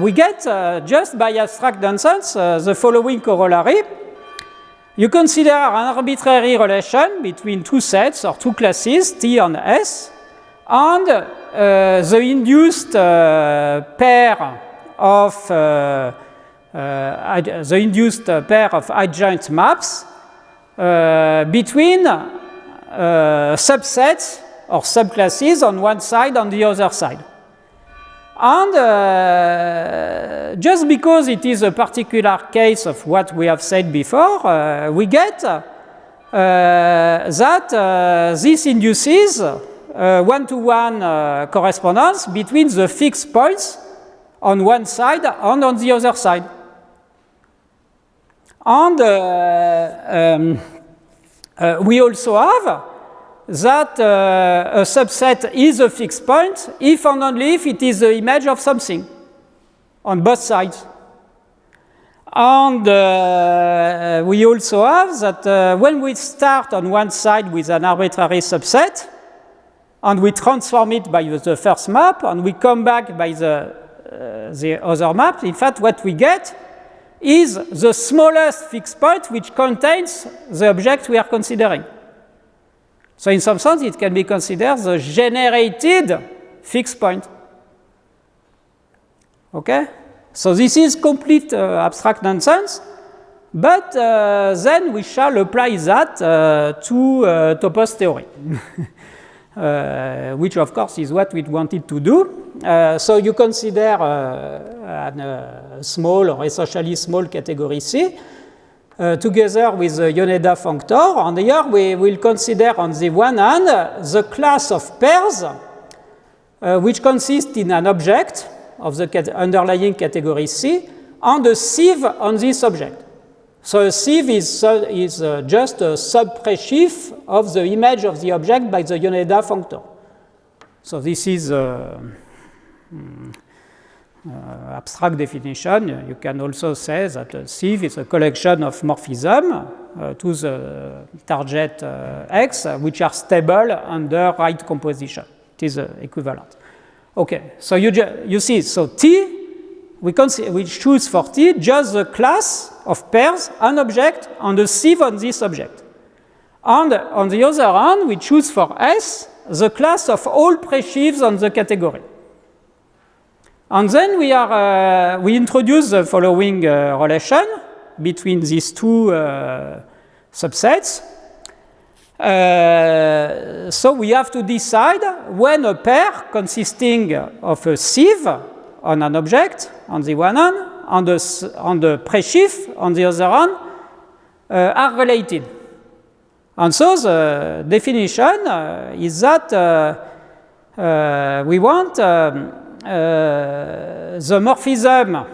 we get just by abstract nonsense the following corollary. You consider an arbitrary relation between two sets or two classes, T and S, and the induced pair of adjoint maps between subsets or subclasses on one side and the other side. And just because it is a particular case of what we have said before, we get that this induces one-to-one correspondence between the fixed points on one side and on the other side. And we also have that a subset is a fixed point if and only if it is the image of something on both sides. And we also have that when we start on one side with an arbitrary subset and we transform it by the first map and we come back by the other map, in fact what we get is the smallest fixed point which contains the object we are considering. So in some sense, it can be considered the generated fixed point. Okay? So this is complete abstract nonsense, but then we shall apply that to Topos theory, which of course is what we wanted to do. So you consider a small or essentially small category C, together with the Yoneda functor, and here we will consider on the one hand the class of pairs which consist in an object of the underlying category C and a sieve on this object. So a sieve is just a subpresheaf of the image of the object by the Yoneda functor. So this is abstract definition. You can also say that a sieve is a collection of morphisms to the target X, which are stable under right composition. It is equivalent. Okay, so you see, so T, we choose for T just the class of pairs, an object, and a sieve on this object. And on the other hand, we choose for S the class of all presheaves on the category. And then we introduce the following relation between these two subsets. So we have to decide when a pair consisting of a sieve on an object on the one hand and the presheaf on the other hand are related. And so the definition is that we want the morphism,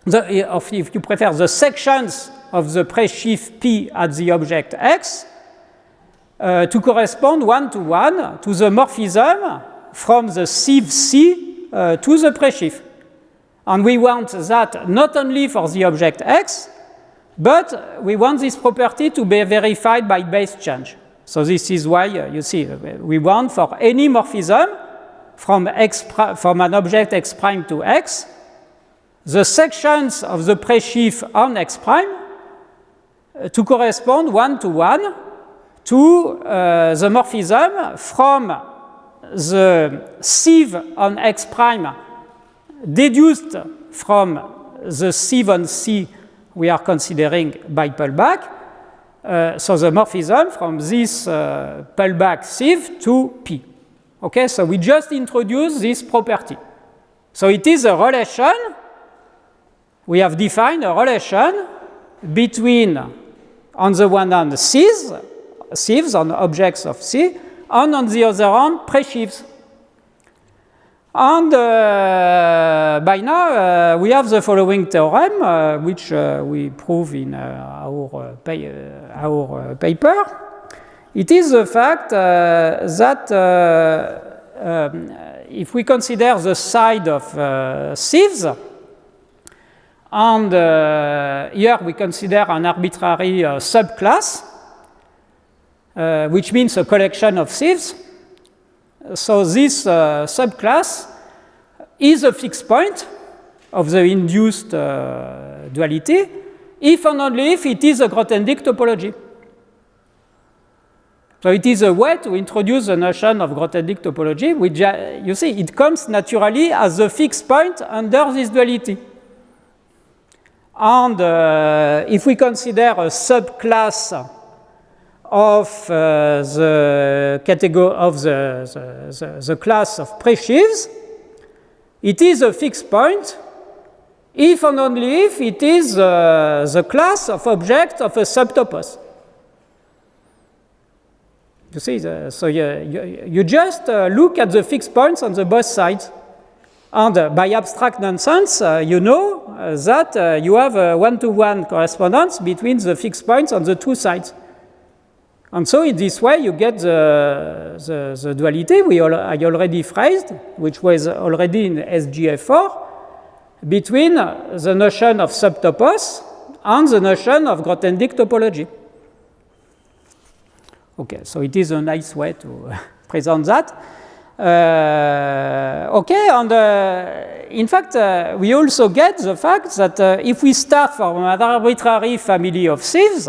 if you prefer, the sections of the presheaf P at the object X to correspond one-to-one to the morphism from the sieve C to the presheaf. And we want that not only for the object X, but we want this property to be verified by base change. So this is why, you see, we want for any morphism from an object X prime to X, the sections of the presheaf on X prime to correspond one-to-one to the morphism from the sieve on X prime deduced from the sieve on C we are considering by pullback. So the morphism from this pullback sieve to P. Okay, so we just introduce this property. So it is a relation. We have defined a relation between, on the one hand, sieves on objects of C, and on the other hand, presheaves. And by now, we have the following theorem, which we prove in our paper. It is the fact that if we consider the side of sieves, and here we consider an arbitrary subclass, which means a collection of sieves. So this subclass is a fixed point of the induced duality, if and only if it is a Grothendieck topology. So it is a way to introduce the notion of Grothendieck topology, which, you see, it comes naturally as a fixed point under this duality. And if we consider a subclass of the category of the class of presheaves, it is a fixed point if and only if it is the class of object of a subtopos. You see, so you just look at the fixed points on the both sides. And by abstract nonsense, you know that you have a one-to-one correspondence between the fixed points on the two sides. And so in this way, you get the duality I already phrased, which was already in SGF4, between the notion of subtopos and the notion of Grothendieck topology. Okay, so it is a nice way to present that. Okay, and in fact, we also get the fact that if we start from an arbitrary family of sieves,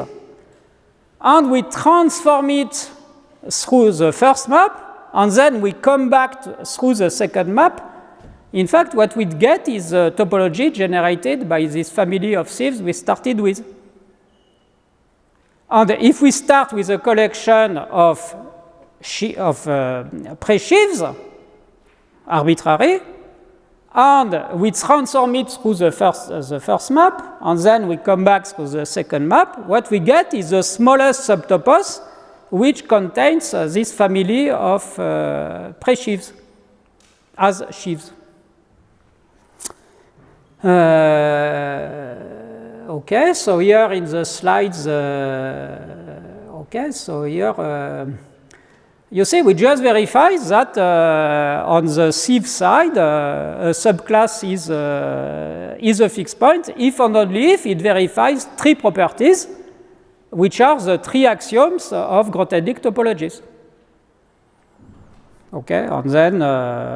and we transform it through the first map, and then we come back through the second map, in fact, what we get is a topology generated by this family of sieves we started with. And if we start with a collection of presheaves, arbitrary, and we transform it through the first map, and then we come back through the second map, what we get is the smallest subtopos, which contains this family of presheaves as sheaves. Okay, so here in the slides, okay, so here you see we just verify that on the sieve side, a subclass is a fixed point if and only if it verifies three properties, which are the three axioms of Grothendieck topologies. Okay, and then,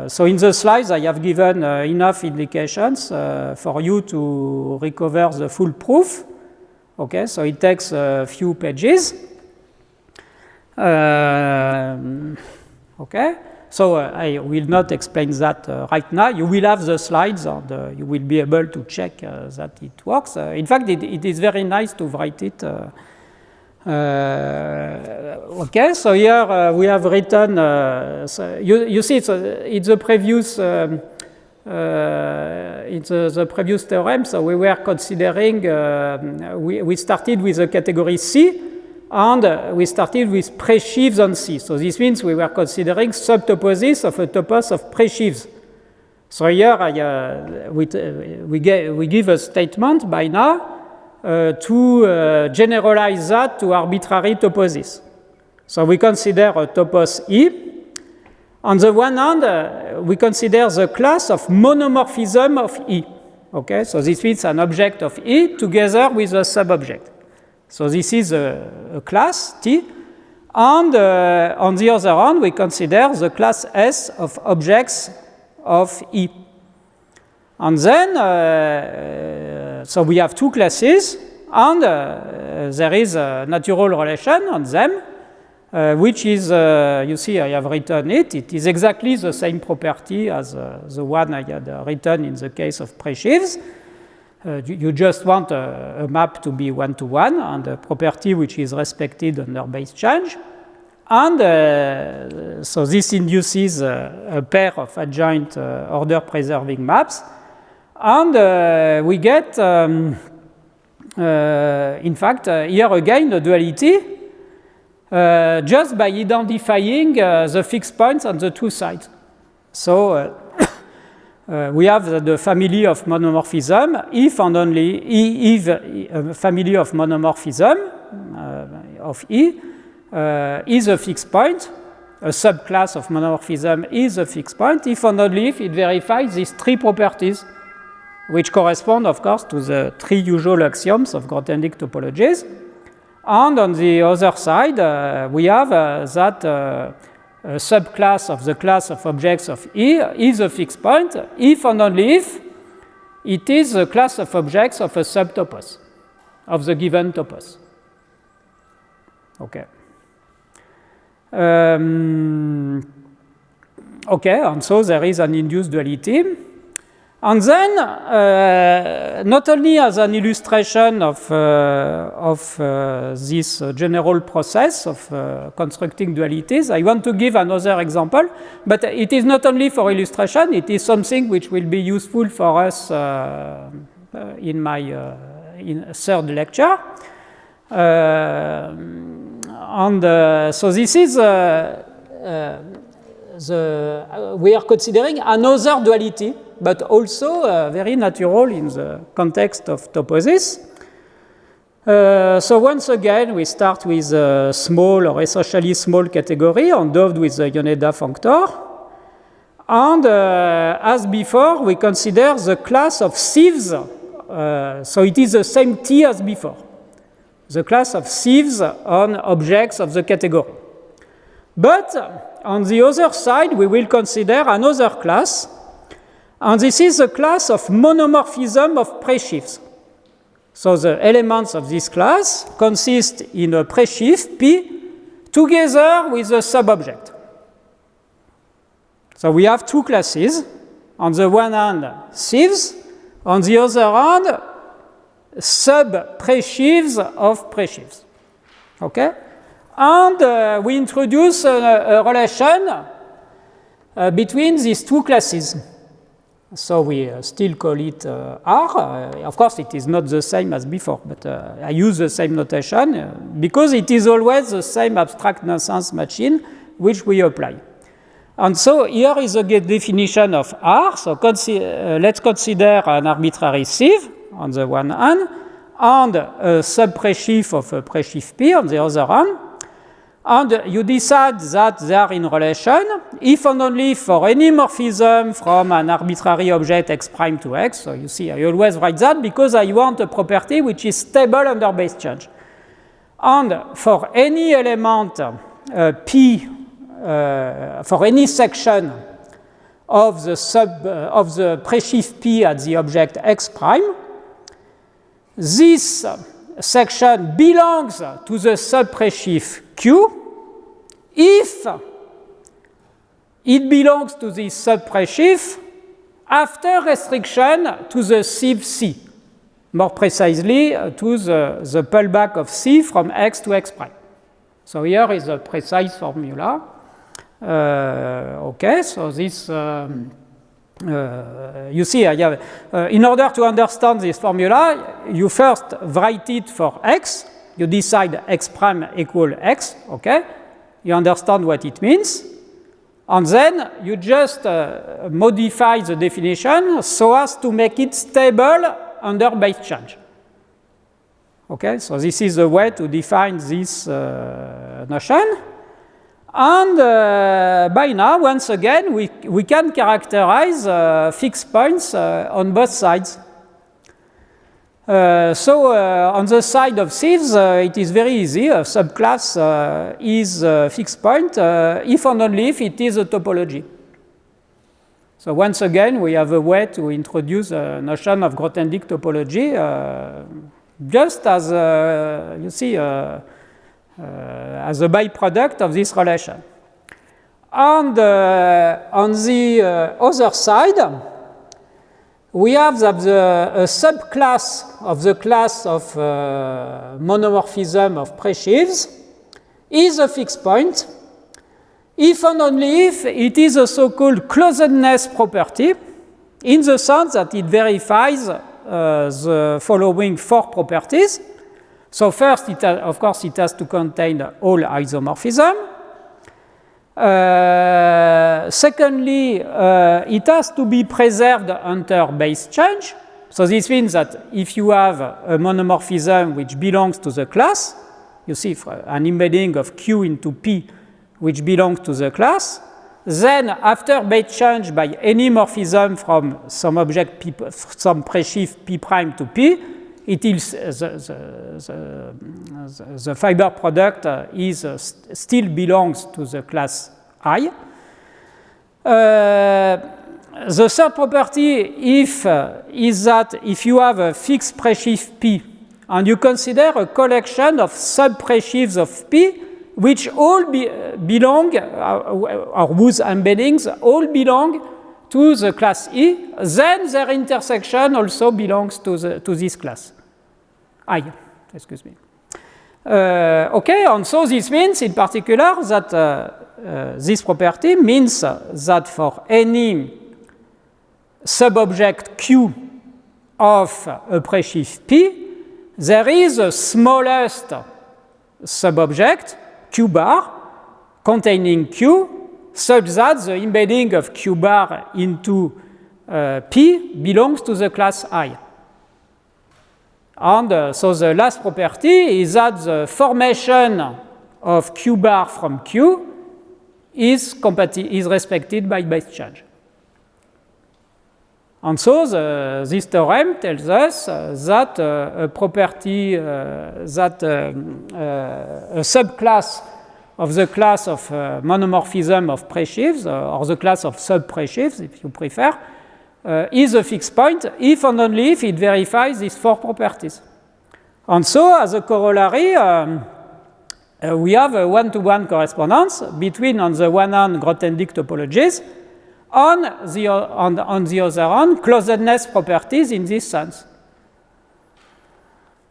so in the slides I have given enough indications for you to recover the full proof. Okay, so it takes a few pages. Okay, so I will not explain that right now. You will have the slides and you will be able to check that it works. In fact, it is very nice to write it. Okay, so here we have written, so you see it's the previous theorem, so we were considering, we started with the category C, and we started with presheaves on C. So this means we were considering subtoposes of a topos of presheaves. So here we give a statement by now to generalize that to arbitrary toposes. So we consider a topos E. On the one hand, we consider the class of monomorphism of E. Okay, so this means an object of E together with a subobject. So this is a class T. And on the other hand, we consider the class S of objects of E. And then, so we have two classes, and there is a natural relation on them, which is, you see, I have written it. It is exactly the same property as the one I had written in the case of presheaves. You just want a map to be one-to-one, and a property which is respected under base change. And so this induces a pair of adjoint order-preserving maps. And we get, in fact, here again, the duality just by identifying the fixed points on the two sides. So we have the family of monomorphism if and only if a family of monomorphism of E is a fixed point a subclass of monomorphism is a fixed point if and only if it verifies these three properties, which correspond, of course, to the three usual axioms of Grothendieck topologies. And on the other side, we have that a subclass of the class of objects of E is a fixed point if and only if it is a class of objects of a subtopos, of the given topos. Okay. Okay, and so there is an induced duality. And then, not only as an illustration of this general process of constructing dualities, I want to give another example, but it is not only for illustration, it is something which will be useful for us in my third lecture. So this is we are considering another duality, but also very natural in the context of toposes. So once again, we start with a small or essentially small category endowed with the Yoneda functor. And as before, we consider the class of sieves. So it is the same T as before. The class of sieves on objects of the category. But on the other side, we will consider another class, and this is the class of monomorphism of presheaves. So the elements of this class consist in a presheaf P together with a subobject. So we have two classes. On the one hand, sieves, on the other hand, sub-presheaves of presheaves. Okay? And we introduce a relation between these two classes. So we still call it R. Of course, it is not the same as before, but I use the same notation because it is always the same abstract nonsense machine which we apply. And so here is a definition of R. So let's consider an arbitrary sieve on the one hand, and a sub-presheaf of a presheaf P on the other hand. And you decide that they are in relation if and only for any morphism from an arbitrary object x prime to x. So you see, I always write that because I want a property which is stable under base change. And for any element P, for any section of the presheaf P at the object x prime, this section belongs to the sub-presheaf Q if it belongs to the sub-presheaf after restriction to the sieve C, more precisely to the pullback of C from x to x prime. So here is a precise formula. Okay, so this you see, I have, in order to understand this formula, you first write it for x. You decide x prime equal x, okay? You understand what it means. And then you just modify the definition so as to make it stable under base change. Okay, so this is a way to define this notion. And by now, once again, we can characterize fixed points on both sides. So on the side of sieves, it is very easy. A subclass is a fixed point if and only if it is a topology. So once again, we have a way to introduce a notion of Grothendieck topology, just as, you see, as a byproduct of this relation. And on the other side, we have that a subclass of the class of monomorphism of presheaves is a fixed point if and only if it is a so-called closedness property, in the sense that it verifies the following four properties. So first, of course, it has to contain all isomorphism. Secondly, it has to be preserved under base change. So this means that if you have a monomorphism which belongs to the class, you see an embedding of Q into P which belongs to the class. Then, after base change by any morphism from some object P, some presheaf P prime to P, it is the fiber product still belongs to the class I. The third property is that if you have a fixed presheaf P and you consider a collection of sub-presheaves of P which all belong, or whose embeddings all belong to the class E, then their intersection also belongs to this class I. Excuse me. Okay, and so this means in particular that this property means that for any subobject Q of a presheaf P, there is a smallest subobject Q bar containing Q such that the embedding of Q bar into P belongs to the class I. And so the last property is that the formation of Q bar from Q is respected by base change. And so this theorem tells us that a property, that a subclass of the class of monomorphism of presheaves, or the class of sub-presheaves, if you prefer, is a fixed point if and only if it verifies these four properties. And so, as a corollary, we have a one-to-one correspondence between, on the one hand, Grothendieck topologies, on the other hand, closedness properties in this sense.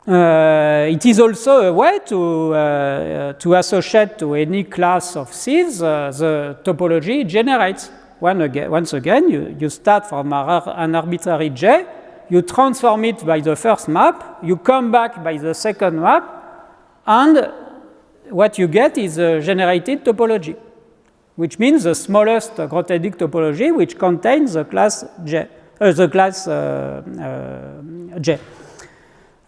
It is also a way to associate to any class of sieves the topology it generates. Once again, you start from an arbitrary J, you transform it by the first map, you come back by the second map, and what you get is a generated topology, which means the smallest Grothendieck topology which contains the class J.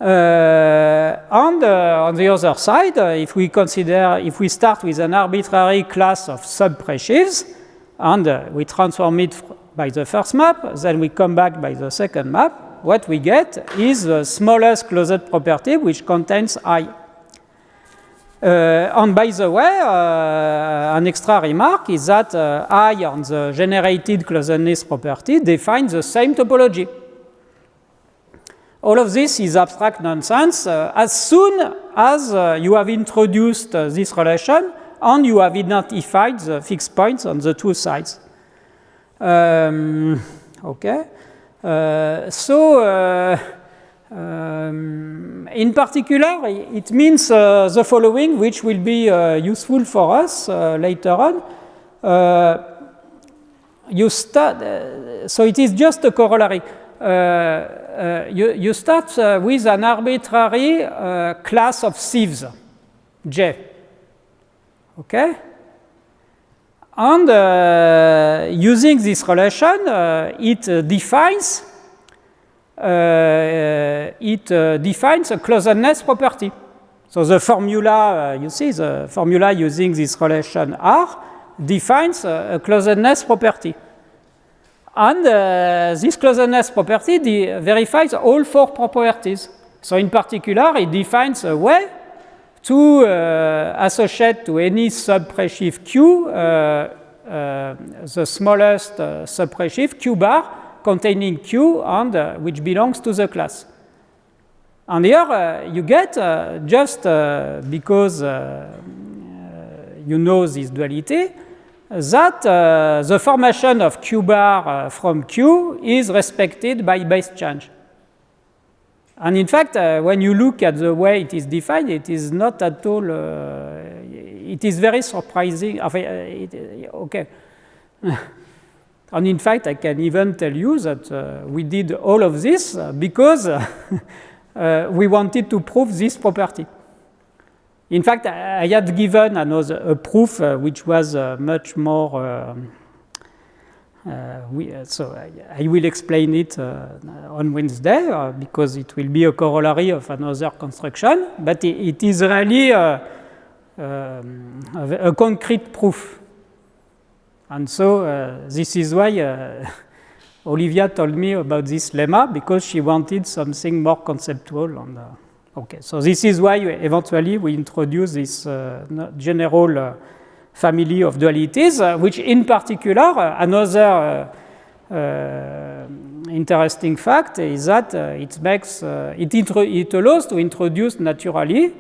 And on the other side, if we start with an arbitrary class of sub-presheaves, and we transform it by the first map, then we come back by the second map, what we get is the smallest closed property which contains I. And by the way, an extra remark is that I on the generated closedness property defines the same topology. All of this is abstract nonsense as soon as you have introduced this relation and you have identified the fixed points on the two sides. Okay. In particular, it means the following, which will be useful for us later on. So it is just a corollary. You start with an arbitrary class of sieves, J. Okay? And using this relation, it defines a closedness property. So the formula, you see, the formula using this relation R defines a closedness property. And this closedness property verifies all four properties. So in particular, it defines a way to associate to any sub-presheaf Q the smallest sub-presheaf Q bar containing Q and which belongs to the class. And here you get, just because you know this duality, that the formation of Q bar from Q is respected by base change. And in fact, when you look at the way it is defined, it is not at all, it is very surprising. Okay. And in fact, I can even tell you that we did all of this because we wanted to prove this property. In fact, I had given a proof which was much more, so I will explain it on Wednesday because it will be a corollary of another construction, but it is really a concrete proof. And so this is why Olivia told me about this lemma, because she wanted something more conceptual. Okay, so this is why eventually we introduce this general family of dualities, which in particular, another interesting fact is that it allows to introduce naturally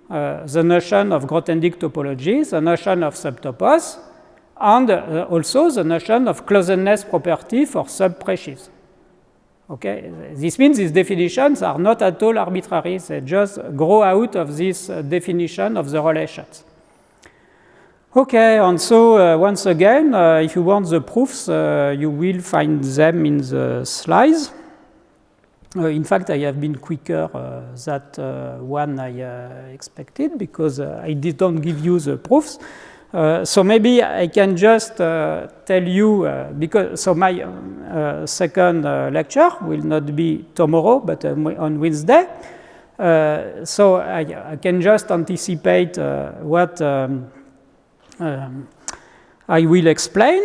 the notion of Grothendieck topology, the notion of subtopos, and also the notion of closedness property for subprecious. Okay, this means these definitions are not at all arbitrary; they just grow out of this definition of the relations. Okay, and so once again, if you want the proofs, you will find them in the slides. In fact, I have been quicker than one I expected, because I didn't give you the proofs. So maybe I can just tell you, so my second lecture will not be tomorrow, but on Wednesday. So I can just anticipate what I will explain.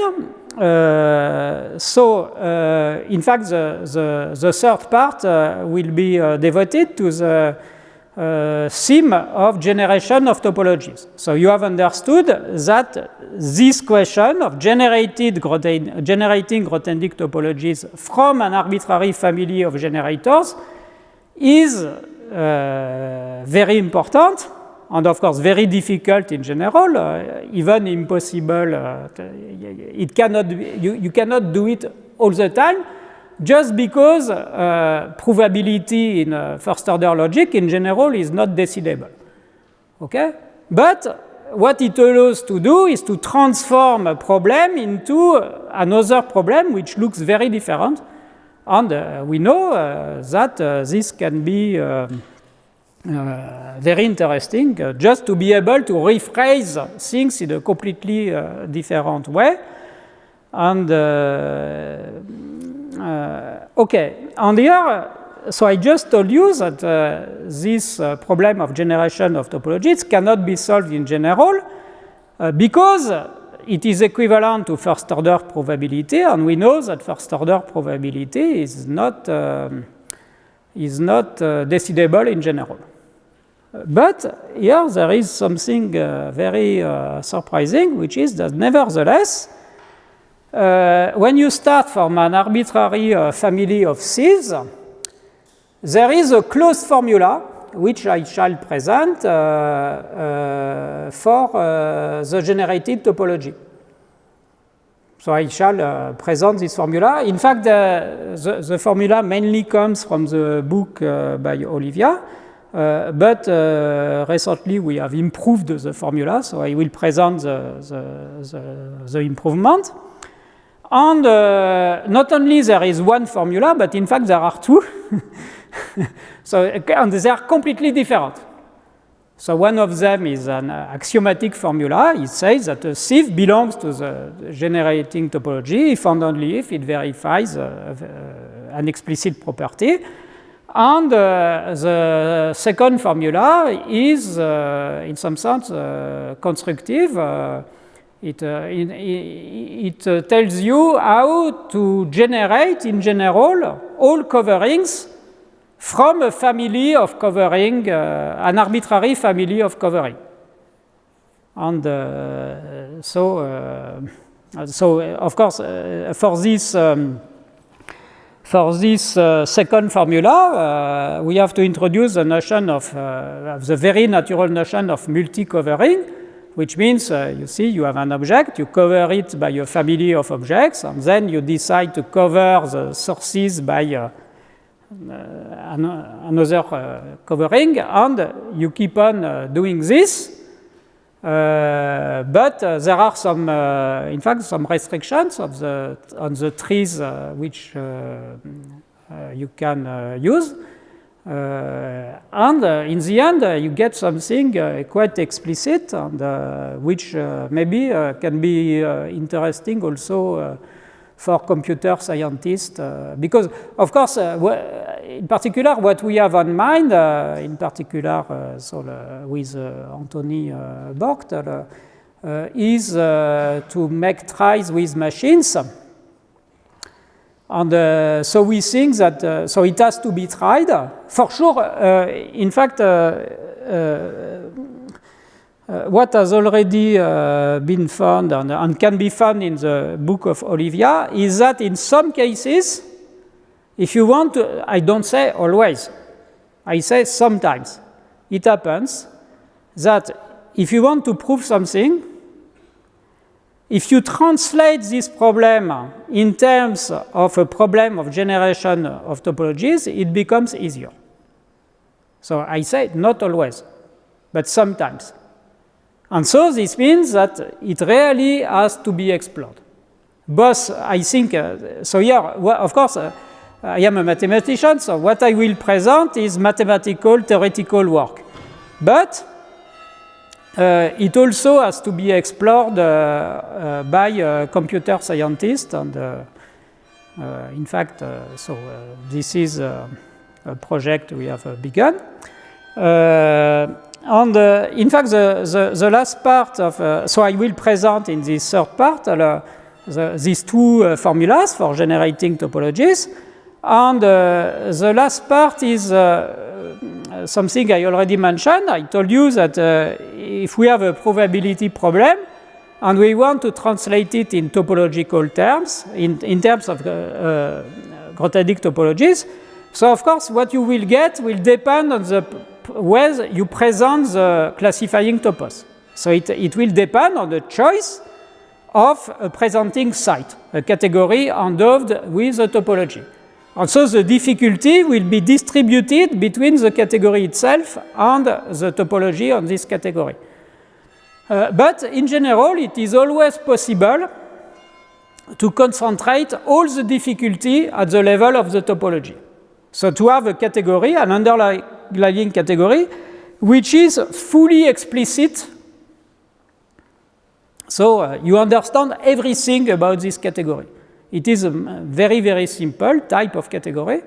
In fact, the third part will be devoted to the theme of generation of topologies. So you have understood that this question of generating Grothendieck topologies from an arbitrary family of generators is very important, and of course very difficult in general, even impossible. You cannot do it all the time, just because provability in first-order logic in general is not decidable. Okay? But what it allows to do is to transform a problem into another problem which looks very different. And we know that this can be very interesting, just to be able to rephrase things in a completely different way. And okay, and here, so I just told you that this problem of generation of topologies cannot be solved in general because it is equivalent to first-order probability, and we know that first-order probability is not decidable in general. But here there is something very surprising, which is that nevertheless, when you start from an arbitrary family of Cs, there is a closed formula which I shall present for the generated topology. So I shall present this formula. In fact, the formula mainly comes from the book by Olivia, but recently we have improved the formula, so I will present the improvement. And not only there is one formula, but in fact there are two. And they are completely different. So one of them is an axiomatic formula. It says that a sieve belongs to the generating topology if and only if it verifies an explicit property. And the second formula is, in some sense, constructive. It tells you how to generate, in general, all coverings from a family of covering, an arbitrary family of covering. And so of course, for this second formula, we have to introduce the notion of the very natural notion of multi-covering, which means, you see, you have an object, you cover it by a family of objects, and then you decide to cover the sources by another covering, and you keep on doing this. But there are some, in fact, some restrictions on the trees which you can use. And in the end, you get something quite explicit, and which maybe can be interesting also for computer scientists, because, of course, in particular, what we have on mind, in particular, with Anthony Borchtel, is to make tries with machines. And so we think that so it has to be tried for sure. In fact, what has already been found and can be found in the book of Olivia is that in some cases, if you want to, I don't say always, I say sometimes, it happens that if you want to prove something, if you translate this problem in terms of a problem of generation of topologies, it becomes easier. So I say not always, but sometimes. And so this means that it really has to be explored. Both, I think, so here, well, of course, I am a mathematician, so what I will present is mathematical, theoretical work. But it also has to be explored by computer scientists. And in fact, this is a project we have begun. And in fact, the last part of, so I will present in this third part these two formulas for generating topologies. And the last part is something I already mentioned. I told you that if we have a probability problem and we want to translate it in topological terms, in terms of Grothendieck topologies, so of course what you will get will depend on the way you present the classifying topos. So it will depend on the choice of a presenting site, a category endowed with a topology. And so the difficulty will be distributed between the category itself and the topology on this category. But in general, it is always possible to concentrate all the difficulty at the level of the topology. So to have a category, an underlying category, which is fully explicit. So you understand everything about this category. It is a very, very simple type of category.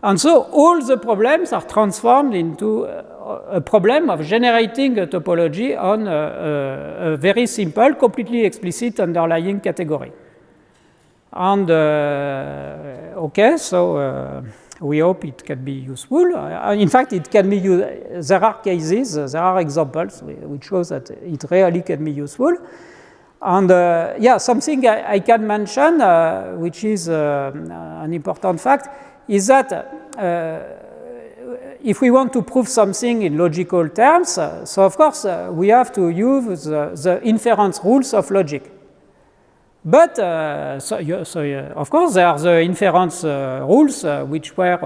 And so all the problems are transformed into a problem of generating a topology on a very simple, completely explicit underlying category. And okay, so we hope it can be useful. In fact, it can be used. There are cases, there are examples which show that it really can be useful. And yeah, something I can mention, which is an important fact, is that if we want to prove something in logical terms, so of course we have to use the inference rules of logic. But of course there are the inference rules which were,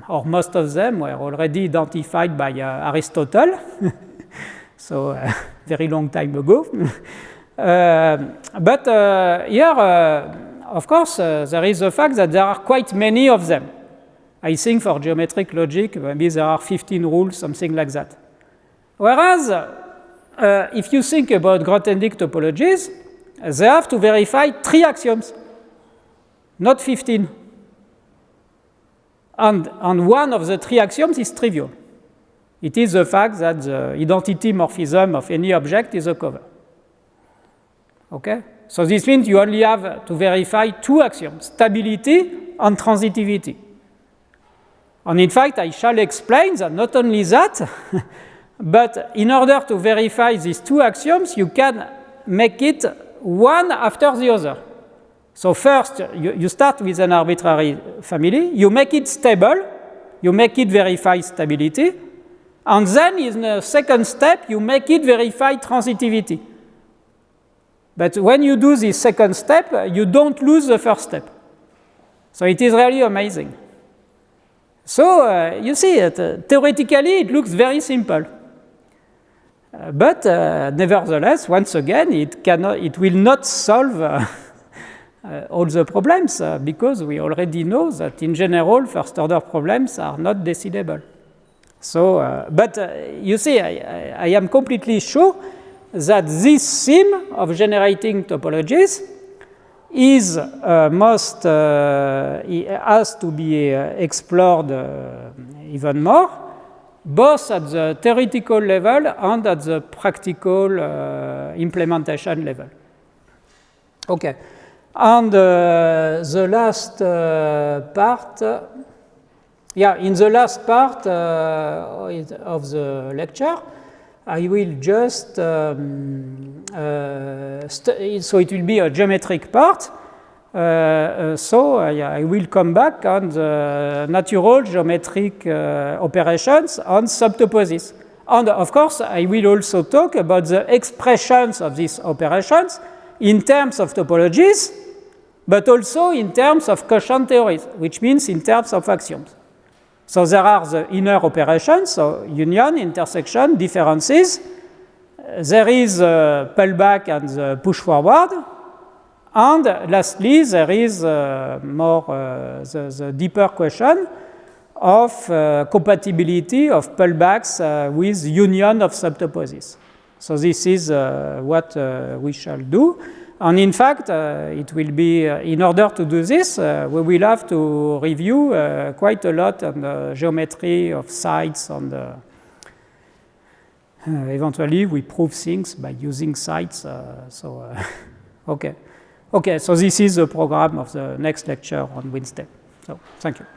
or most of them were already identified by Aristotle, so very long time ago. But here, of course, there is the fact that there are quite many of them. I think for geometric logic, maybe there are 15 rules, something like that. Whereas, if you think about Grothendieck topologies, they have to verify 3 axioms, not 15. And one of the 3 axioms is trivial. It is the fact that the identity morphism of any object is a cover. Okay? So this means you only have to verify 2 axioms, stability and transitivity. And in fact, I shall explain that not only that, but in order to verify these 2 axioms, you can make it one after the other. So first, you start with an arbitrary family, you make it stable, you make it verify stability, and then in the second step, you make it verify transitivity. But when you do this second step, you don't lose the first step. So it is really amazing. So you see, theoretically, it looks very simple. But nevertheless, once again, it will not solve all the problems because we already know that in general, first-order problems are not decidable. So, but you see, I am completely sure that this theme of generating topologies is has to be explored even more, both at the theoretical level and at the practical implementation level. Okay, and the last part, in the last part of the lecture, I will just, so it will be a geometric part, so I will come back on the natural geometric operations on subtoposes. And of course, I will also talk about the expressions of these operations in terms of topologies, but also in terms of quotient theories, which means in terms of axioms. So there are the inner operations, so union, intersection, differences. There is pullback and the push forward. And lastly, there is the deeper question of compatibility of pullbacks with union of subtoposes. So this is what we shall do. And in fact, it will be, in order to do this, we will have to review quite a lot on the geometry of sites, and eventually we prove things by using sites. Okay. Okay, so this is the program of the next lecture on Wednesday. So thank you.